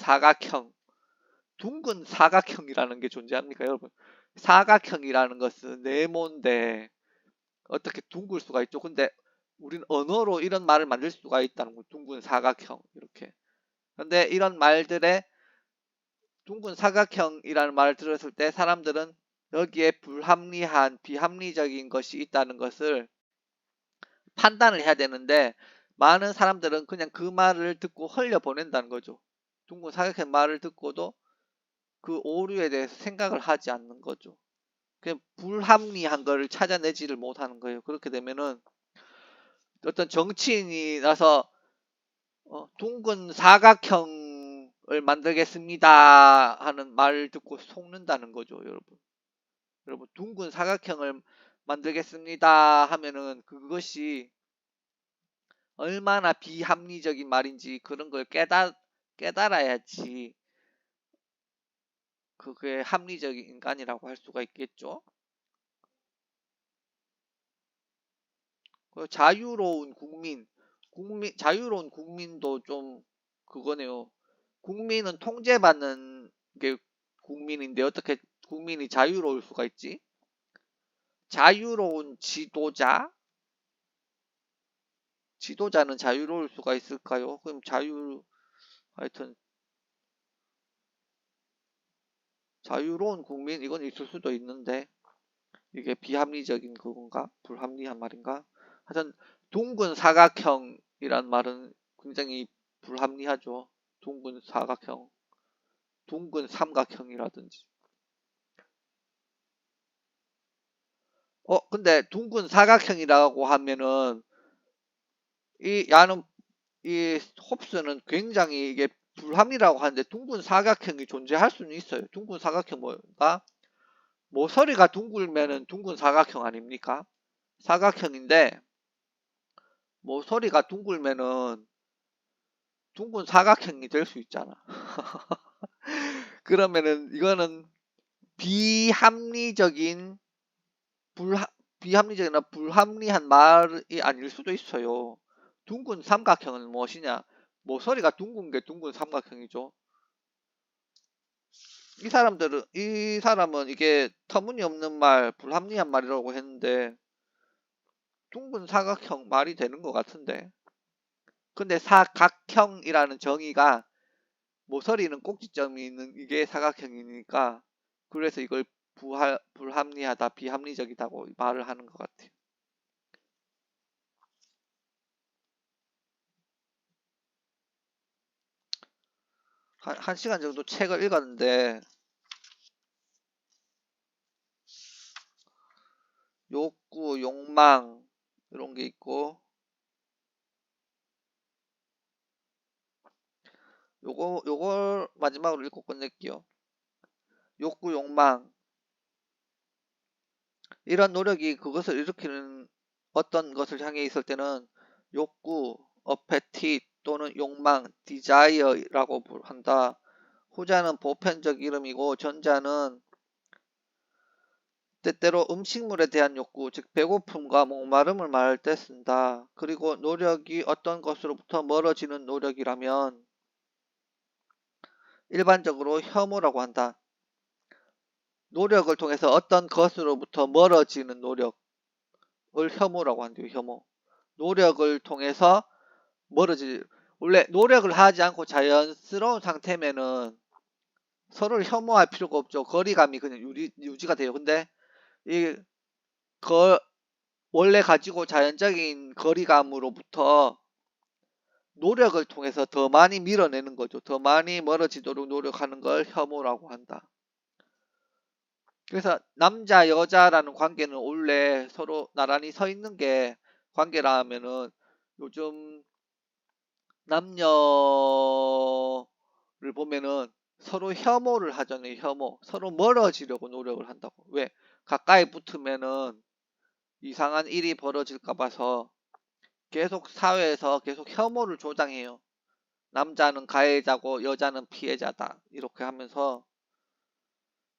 사각형이라는 게 존재합니까 여러분? 사각형이라는 것은 네모인데 어떻게 둥글 수가 있죠? 근데 우리는 언어로 이런 말을 만들 수가 있다는 거예요. 둥근 사각형 이렇게. 근데 이런 말들의 둥근 사각형이라는 말을 들었을 때 사람들은 여기에 불합리한 비합리적인 것이 있다는 것을 판단을 해야 되는데 많은 사람들은 그냥 그 말을 듣고 흘려보낸다는 거죠. 둥근 사각형 말을 듣고도 그 오류에 대해서 생각을 하지 않는 거죠. 그냥 불합리한 거를 찾아내지를 못하는 거예요. 그렇게 되면은 어떤 정치인이 나서 둥근 사각형을 만들겠습니다 하는 말을 듣고 속는다는 거죠, 여러분. 여러분, 둥근 사각형을 만들겠습니다 하면은 그것이 얼마나 비합리적인 말인지 그런 걸 깨달아야지 그게 합리적인 인간이라고 할 수가 있겠죠. 자유로운 자유로운 국민도 좀 그거네요. 국민은 통제받는 게 국민인데 어떻게 국민이 자유로울 수가 있지? 자유로운 지도자는 자유로울 수가 있을까요? 그럼 하여튼 자유로운 국민 이건 있을 수도 있는데 이게 비합리적인 그건가? 불합리한 말인가? 하여튼 둥근 사각형이란 말은 굉장히 불합리하죠. 둥근 사각형, 둥근 삼각형이라든지. 근데 둥근 사각형이라고 하면은 이 홉스는 굉장히 이게 불합리라고 하는데 둥근 사각형이 존재할 수는 있어요. 둥근 사각형 뭐가? 모서리가 둥글면은 둥근 사각형 아닙니까? 사각형인데 모서리가 둥글면은 둥근 사각형이 될 수 있잖아. 그러면은 이거는 비합리적인 불하, 비합리적이나 불합리한 말이 아닐 수도 있어요. 둥근 삼각형은 무엇이냐? 모서리가 둥근 게 둥근 삼각형이죠. 이 사람은 이게 터무니없는 말, 불합리한 말이라고 했는데 둥근 사각형 말이 되는 것 같은데. 근데 사각형이라는 정의가 모서리는 꼭지점이 있는 이게 사각형이니까 그래서 이걸 불합리하다, 비합리적이다고 말을 하는 것 같아요. 한 시간 정도 책을 읽었는데 욕구, 욕망 이런 게 있고 요걸 마지막으로 읽고 끝낼게요. 욕구, 욕망 이런 노력이 그것을 일으키는 어떤 것을 향해 있을 때는 욕구, appetite 또는 욕망, desire라고 한다. 후자는 보편적 이름이고 전자는 때때로 음식물에 대한 욕구, 즉 배고픔과 목마름을 말할 때 쓴다. 그리고 노력이 어떤 것으로부터 멀어지는 노력이라면 일반적으로 혐오라고 한다. 노력을 통해서 어떤 것으로부터 멀어지는 노력을 혐오라고 한대요. 혐오. 노력을 통해서 원래 노력을 하지 않고 자연스러운 상태면은 서로를 혐오할 필요가 없죠. 거리감이 그냥 유지가 돼요. 근데 이 원래 가지고 자연적인 거리감으로부터 노력을 통해서 더 많이 밀어내는 거죠. 더 많이 멀어지도록 노력하는 걸 혐오라고 한다. 그래서 남자 여자라는 관계는 원래 서로 나란히 서 있는 게 관계라 하면은 요즘 남녀를 보면은 서로 혐오를 하잖아요. 혐오. 서로 멀어지려고 노력을 한다고. 왜? 가까이 붙으면은 이상한 일이 벌어질까 봐서 계속 사회에서 계속 혐오를 조장해요. 남자는 가해자고 여자는 피해자다. 이렇게 하면서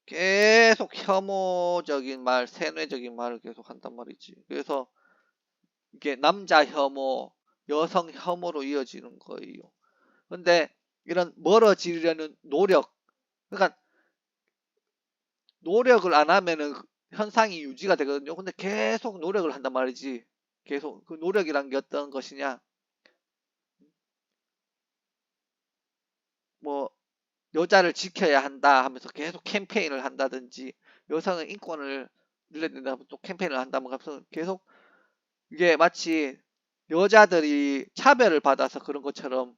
계속 혐오적인 말, 세뇌적인 말을 계속 한단 말이지. 그래서 이게 남자 혐오, 여성 혐오로 이어지는 거예요. 근데 이런 멀어지려는 노력, 그러니까 노력을 안 하면은 현상이 유지가 되거든요. 근데 계속 노력을 한단 말이지. 계속 그 노력이란 게 어떤 것이냐? 뭐 여자를 지켜야 한다 하면서 계속 캠페인을 한다든지 여성의 인권을 늘려야 된다 또 캠페인을 한다면 하면서 계속 이게 마치 여자들이 차별을 받아서 그런 것처럼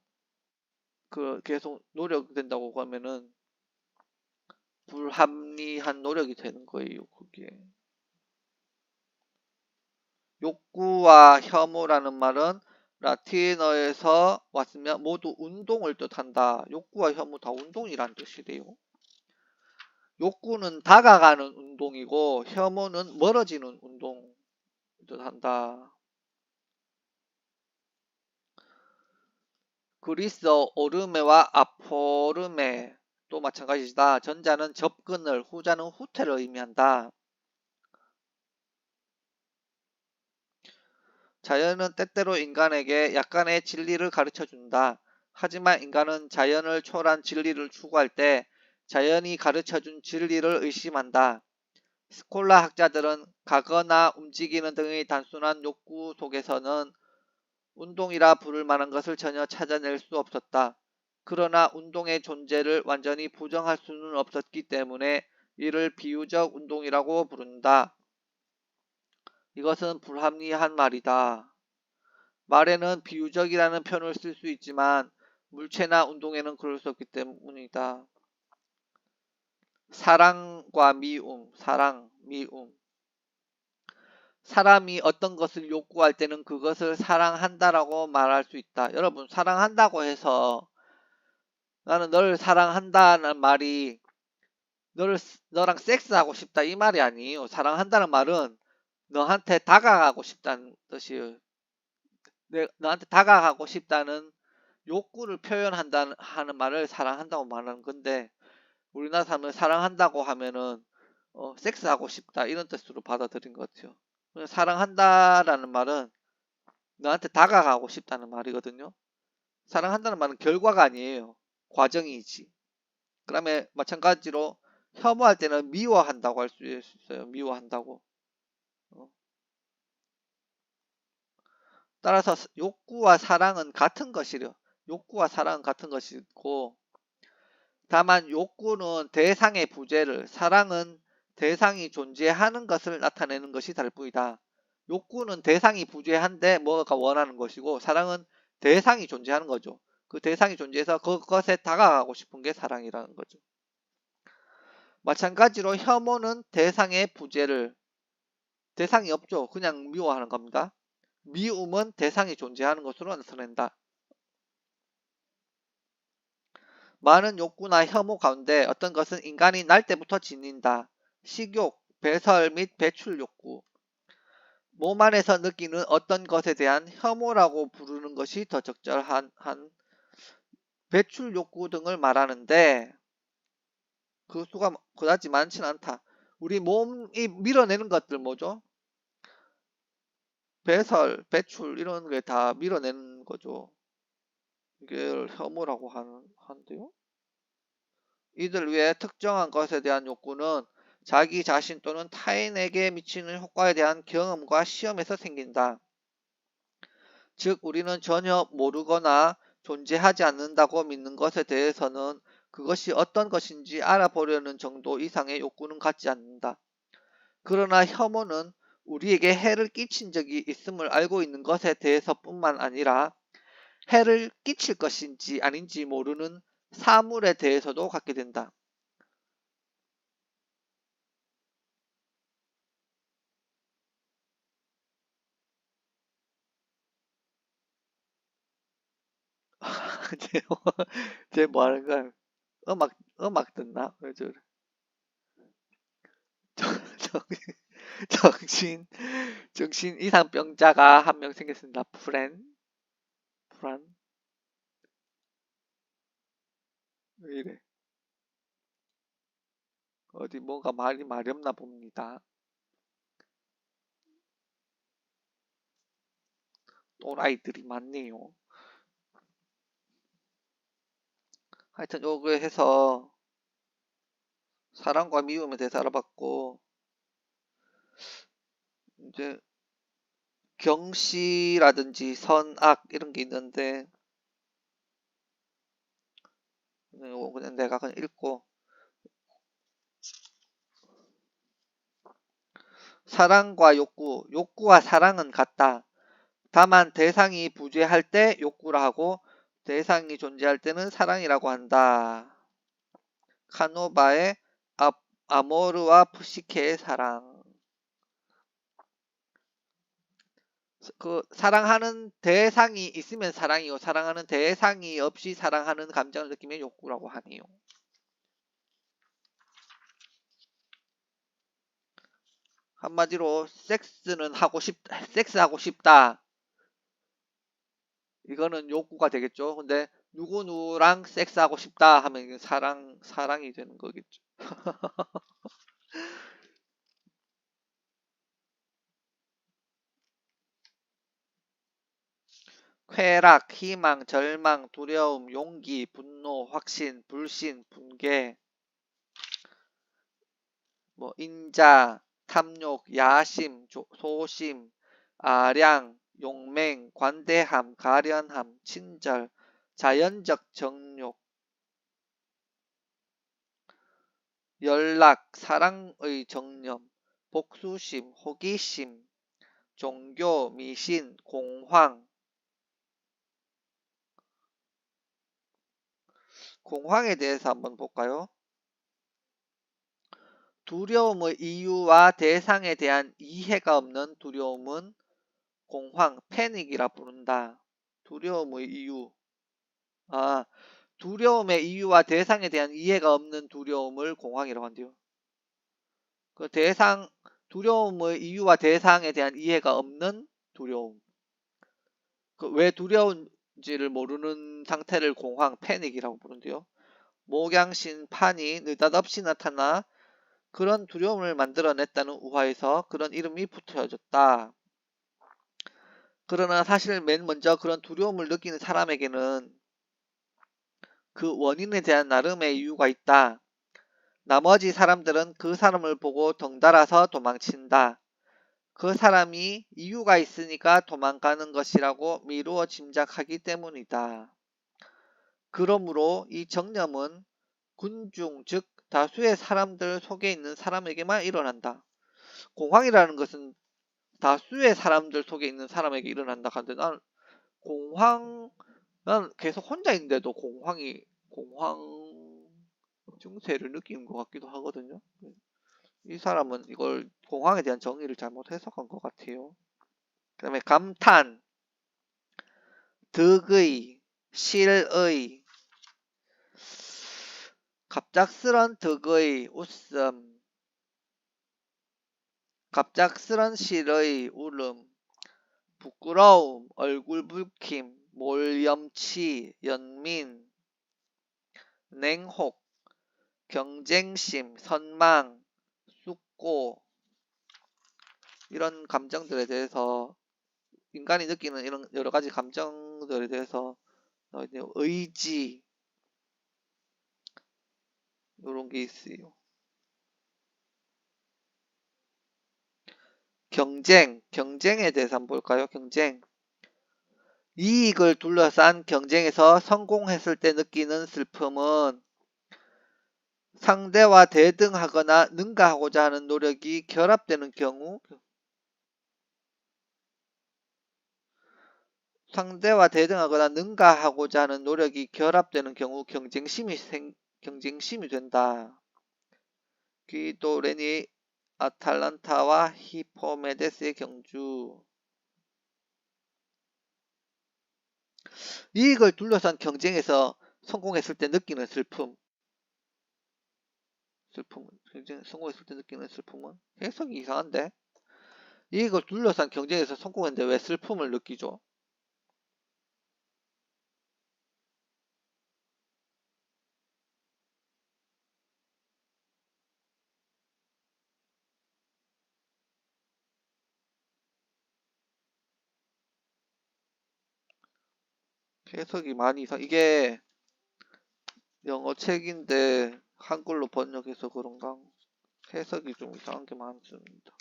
그 계속 노력된다고 하면은 불합리한 노력이 되는 거예요. 그게 욕구와 혐오라는 말은 라틴어에서 왔으면 모두 운동을 뜻한다. 욕구와 혐오 다 운동이란 뜻이래요. 욕구는 다가가는 운동이고 혐오는 멀어지는 운동을 뜻한다. 그리스어 오르메와 아포르메 또 마찬가지다. 전자는 접근을, 후자는 후퇴를 의미한다. 자연은 때때로 인간에게 약간의 진리를 가르쳐 준다. 하지만 인간은 자연을 초월한 진리를 추구할 때 자연이 가르쳐 준 진리를 의심한다. 스콜라 학자들은 가거나 움직이는 등의 단순한 욕구 속에서는 운동이라 부를 만한 것을 전혀 찾아낼 수 없었다. 그러나 운동의 존재를 완전히 부정할 수는 없었기 때문에 이를 비유적 운동이라고 부른다. 이것은 불합리한 말이다. 말에는 비유적이라는 표현을 쓸 수 있지만 물체나 운동에는 그럴 수 없기 때문이다. 사랑과 미움, 사랑, 미움. 사람이 어떤 것을 욕구할 때는 그것을 사랑한다라고 말할 수 있다. 여러분, 사랑한다고 해서 나는 너를 사랑한다는 말이 너랑 섹스하고 싶다 이 말이 아니에요. 사랑한다는 말은 너한테 다가가고 싶다는 뜻이에요. 너한테 다가가고 싶다는 욕구를 표현한다는 하는 말을 사랑한다고 말하는 건데 우리나라 사람은 사랑한다고 하면은 섹스하고 싶다 이런 뜻으로 받아들인 것 같아요. 사랑한다라는 말은 너한테 다가가고 싶다는 말이거든요. 사랑한다는 말은 결과가 아니에요. 과정이지. 그다음에 마찬가지로 혐오할 때는 미워한다고 할 수 있어요. 미워한다고. 따라서 욕구와 사랑은 같은 것이려. 욕구와 사랑은 같은 것이고 다만 욕구는 대상의 부재를, 사랑은 대상이 존재하는 것을 나타내는 것이 다를 뿐이다. 욕구는 대상이 부재한데 뭐가 원하는 것이고 사랑은 대상이 존재하는 거죠. 그 대상이 존재해서 그것에 다가가고 싶은 게 사랑이라는 거죠. 마찬가지로 혐오는 대상의 부재를, 대상이 없죠. 그냥 미워하는 겁니다. 미움은 대상이 존재하는 것으로 나타낸다. 많은 욕구나 혐오 가운데 어떤 것은 인간이 날 때부터 지닌다. 식욕, 배설 및 배출 욕구. 몸 안에서 느끼는 어떤 것에 대한 혐오라고 부르는 것이 더 적절한 배출 욕구 등을 말하는데 그 수가 그다지 많지는 않다. 우리 몸이 밀어내는 것들 뭐죠? 배설, 배출 이런 게 다 밀어내는 거죠. 이걸 혐오라고 하는데요. 이들 외에 특정한 것에 대한 욕구는 자기 자신 또는 타인에게 미치는 효과에 대한 경험과 시험에서 생긴다. 즉 우리는 전혀 모르거나 존재하지 않는다고 믿는 것에 대해서는 그것이 어떤 것인지 알아보려는 정도 이상의 욕구는 갖지 않는다. 그러나 혐오는 우리에게 해를 끼친 적이 있음을 알고 있는 것에 대해서뿐만 아니라 해를 끼칠 것인지 아닌지 모르는 사물에 대해서도 갖게 된다. 쟤뭐 하는 거야? 음악 듣나? 왜 저래? 정- 정신, 정신 이상병자가 한 명 생겼습니다. 불안? 왜 이래? 어디 뭔가 말이 마렵나 봅니다. 또라이들이 많네요. 하여튼 요거 해서 사랑과 미움에 대해서 알아봤고 이제 경시라든지 선악 이런 게 있는데 요거 그냥 내가 그냥 읽고 사랑과 욕구, 욕구와 사랑은 같다. 다만 대상이 부재할 때 욕구라 하고 대상이 존재할 때는 사랑이라고 한다. 카노바의 아모르와 푸시케의 사랑. 그 사랑하는 대상이 있으면 사랑이고 사랑하는 대상이 없이 사랑하는 감정을 느끼면 욕구라고 하네요. 한마디로 섹스하고 싶다. 이거는 욕구가 되겠죠. 근데 누구누구랑 섹스하고 싶다 하면 이게 사랑이 되는 거겠죠. 쾌락, 희망, 절망, 두려움, 용기, 분노, 확신, 불신, 분개, 뭐 인자, 탐욕, 야심, 소심, 아량, 용맹, 관대함, 가련함, 친절, 자연적 정욕, 연락, 사랑의 정념, 복수심, 호기심, 종교, 미신, 공황. 공황에 대해서 한번 볼까요? 두려움의 이유와 대상에 대한 이해가 없는 두려움은 공황, 패닉이라 부른다. 두려움의 이유. 아, 두려움의 이유와 대상에 대한 이해가 없는 두려움을 공황이라고 한대요. 그 두려움의 이유와 대상에 대한 이해가 없는 두려움. 그 왜 두려운지를 모르는 상태를 공황, 패닉이라고 부른대요. 목양신 판이 느닷없이 나타나 그런 두려움을 만들어냈다는 우화에서 그런 이름이 붙여졌다. 그러나 사실 맨 먼저 그런 두려움을 느끼는 사람에게는 그 원인에 대한 나름의 이유가 있다. 나머지 사람들은 그 사람을 보고 덩달아서 도망친다. 그 사람이 이유가 있으니까 도망가는 것이라고 미루어 짐작하기 때문이다. 그러므로 이 정념은 군중 즉 다수의 사람들 속에 있는 사람에게만 일어난다. 공황이라는 것은 다수의 사람들 속에 있는 사람에게 일어난다 하는데 난 계속 혼자 있는데도 공황 증세를 느끼는 것 같기도 하거든요. 이 사람은 이걸 공황에 대한 정의를 잘못 해석한 것 같아요. 그 다음에 감탄, 득의, 실의, 갑작스런 득의, 웃음, 갑작스런 시의 울음, 부끄러움, 얼굴 붉힘, 몰염치, 연민, 냉혹, 경쟁심, 선망, 쑥고 이런 감정들에 대해서 인간이 느끼는 이런 여러 가지 감정들에 대해서 의지 이런 게 있어요. 경쟁에 대해서 한번 볼까요? 경쟁. 이익을 둘러싼 경쟁에서 성공했을 때 느끼는 슬픔은 상대와 대등하거나 능가하고자 하는 노력이 결합되는 경우, 상대와 대등하거나 능가하고자 하는 노력이 결합되는 경우 경쟁심이 된다. 귀도 레니 아탈란타와 히포메데스의 경주. 이익을 둘러싼 경쟁에서 성공했을 때 느끼는 성공했을 때 느끼는 슬픔은 해석이 이상한데? 이익을 둘러싼 경쟁에서 성공했는데 왜 슬픔을 느끼죠? 해석이 많이 이게 영어 책인데 한글로 번역해서 그런가? 해석이 좀 이상한 게 많습니다.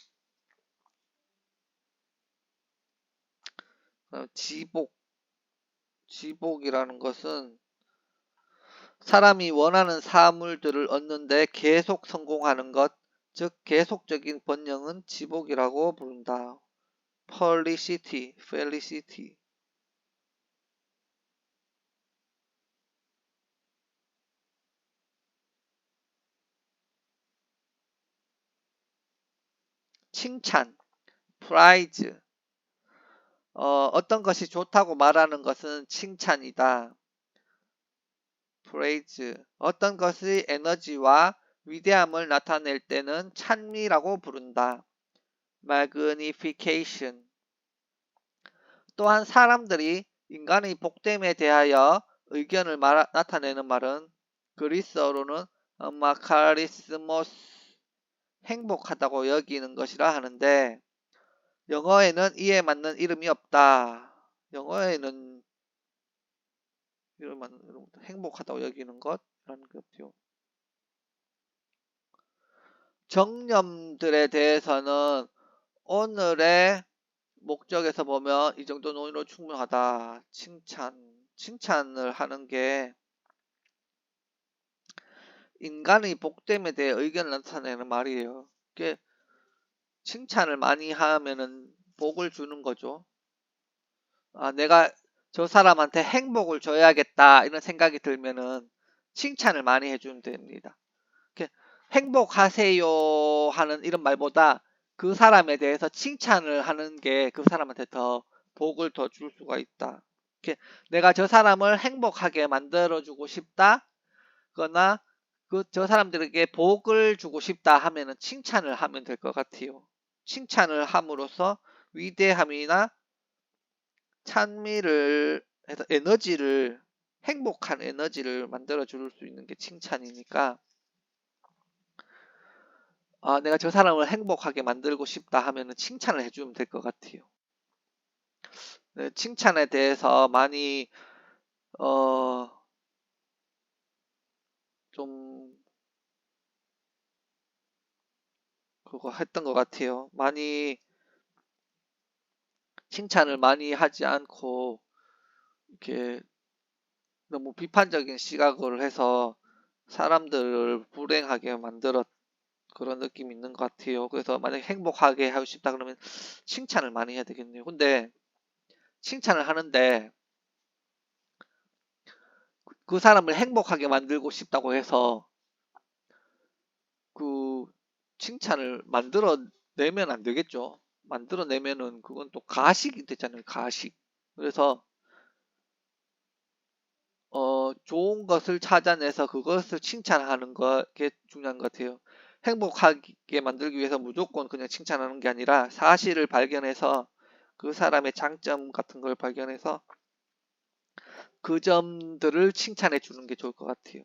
지복이라는 것은 사람이 원하는 사물들을 얻는데 계속 성공하는 것, 즉 계속적인 번영은 지복이라고 부른다. felicity. 칭찬, praise. 어떤 것이 좋다고 말하는 것은 칭찬이다. praise. 어떤 것의 에너지와 위대함을 나타낼 때는 찬미라고 부른다. magnification. 또한 사람들이 인간의 복됨에 대하여 의견을 나타내는 말은 그리스어로는 마카리스모스, 행복하다고 여기는 것이라 하는데 영어에는 이에 맞는 이름이 없다. 영어에는 이름 맞는 이름 행복하다고 여기는 것이라는 게 없죠. 정념들에 대해서는 오늘의 목적에서 보면 이 정도 논의로 충분하다. 칭찬을 하는 게 인간의 복됨에 대해 의견을 나타내는 말이에요. 이게 칭찬을 많이 하면은 복을 주는 거죠. 내가 저 사람한테 행복을 줘야겠다 이런 생각이 들면은 칭찬을 많이 해주면 됩니다. 행복하세요 하는 이런 말보다 그 사람에 대해서 칭찬을 하는 게 그 사람한테 더 복을 더 줄 수가 있다. 내가 저 사람을 행복하게 만들어주고 싶다 거나 저 사람들에게 복을 주고 싶다 하면은 칭찬을 하면 될 것 같아요. 칭찬을 함으로써 위대함이나 찬미를 해서 행복한 에너지를 만들어 줄 수 있는 게 칭찬이니까 내가 저 사람을 행복하게 만들고 싶다 하면은 칭찬을 해주면 될 것 같아요. 네, 칭찬에 대해서 많이 좀 그거 했던 것 같아요. 많이 칭찬을 많이 하지 않고 이렇게 너무 비판적인 시각을 해서 사람들을 불행하게 만들었 그런 느낌이 있는 것 같아요. 그래서 만약에 행복하게 하고 싶다 그러면 칭찬을 많이 해야 되겠네요. 근데 칭찬을 하는데 그 사람을 행복하게 만들고 싶다고 해서 그 칭찬을 만들어내면 안 되겠죠. 만들어내면은 그건 또 가식이 되잖아요. 가식. 그래서 좋은 것을 찾아내서 그것을 칭찬하는 게 중요한 것 같아요. 행복하게 만들기 위해서 무조건 그냥 칭찬하는 게 아니라 사실을 발견해서 그 사람의 장점 같은 걸 발견해서 그 점들을 칭찬해 주는 게 좋을 것 같아요.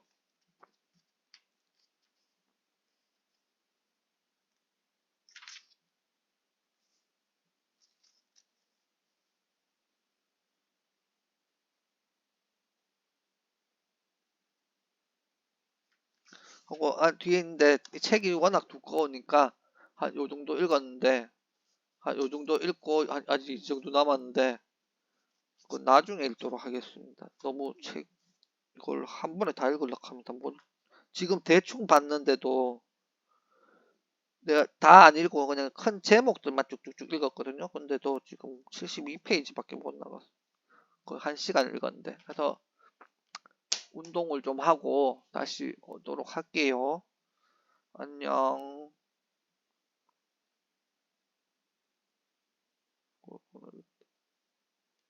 하고 뒤에 있는데 이 책이 워낙 두꺼우니까 한 요 정도 읽었는데 한 요 정도 읽고 아직 이 정도 남았는데 그 나중에 읽도록 하겠습니다. 너무 책 이걸 한 번에 다 읽으려고 합니다. 뭐 지금 대충 봤는데도 내가 다 안 읽고 그냥 큰 제목들만 쭉쭉쭉 읽었거든요. 근데도 지금 72페이지밖에 못 나갔어. 거의 1시간 읽었는데. 그래서 운동을 좀 하고 다시 오도록 할게요. 안녕.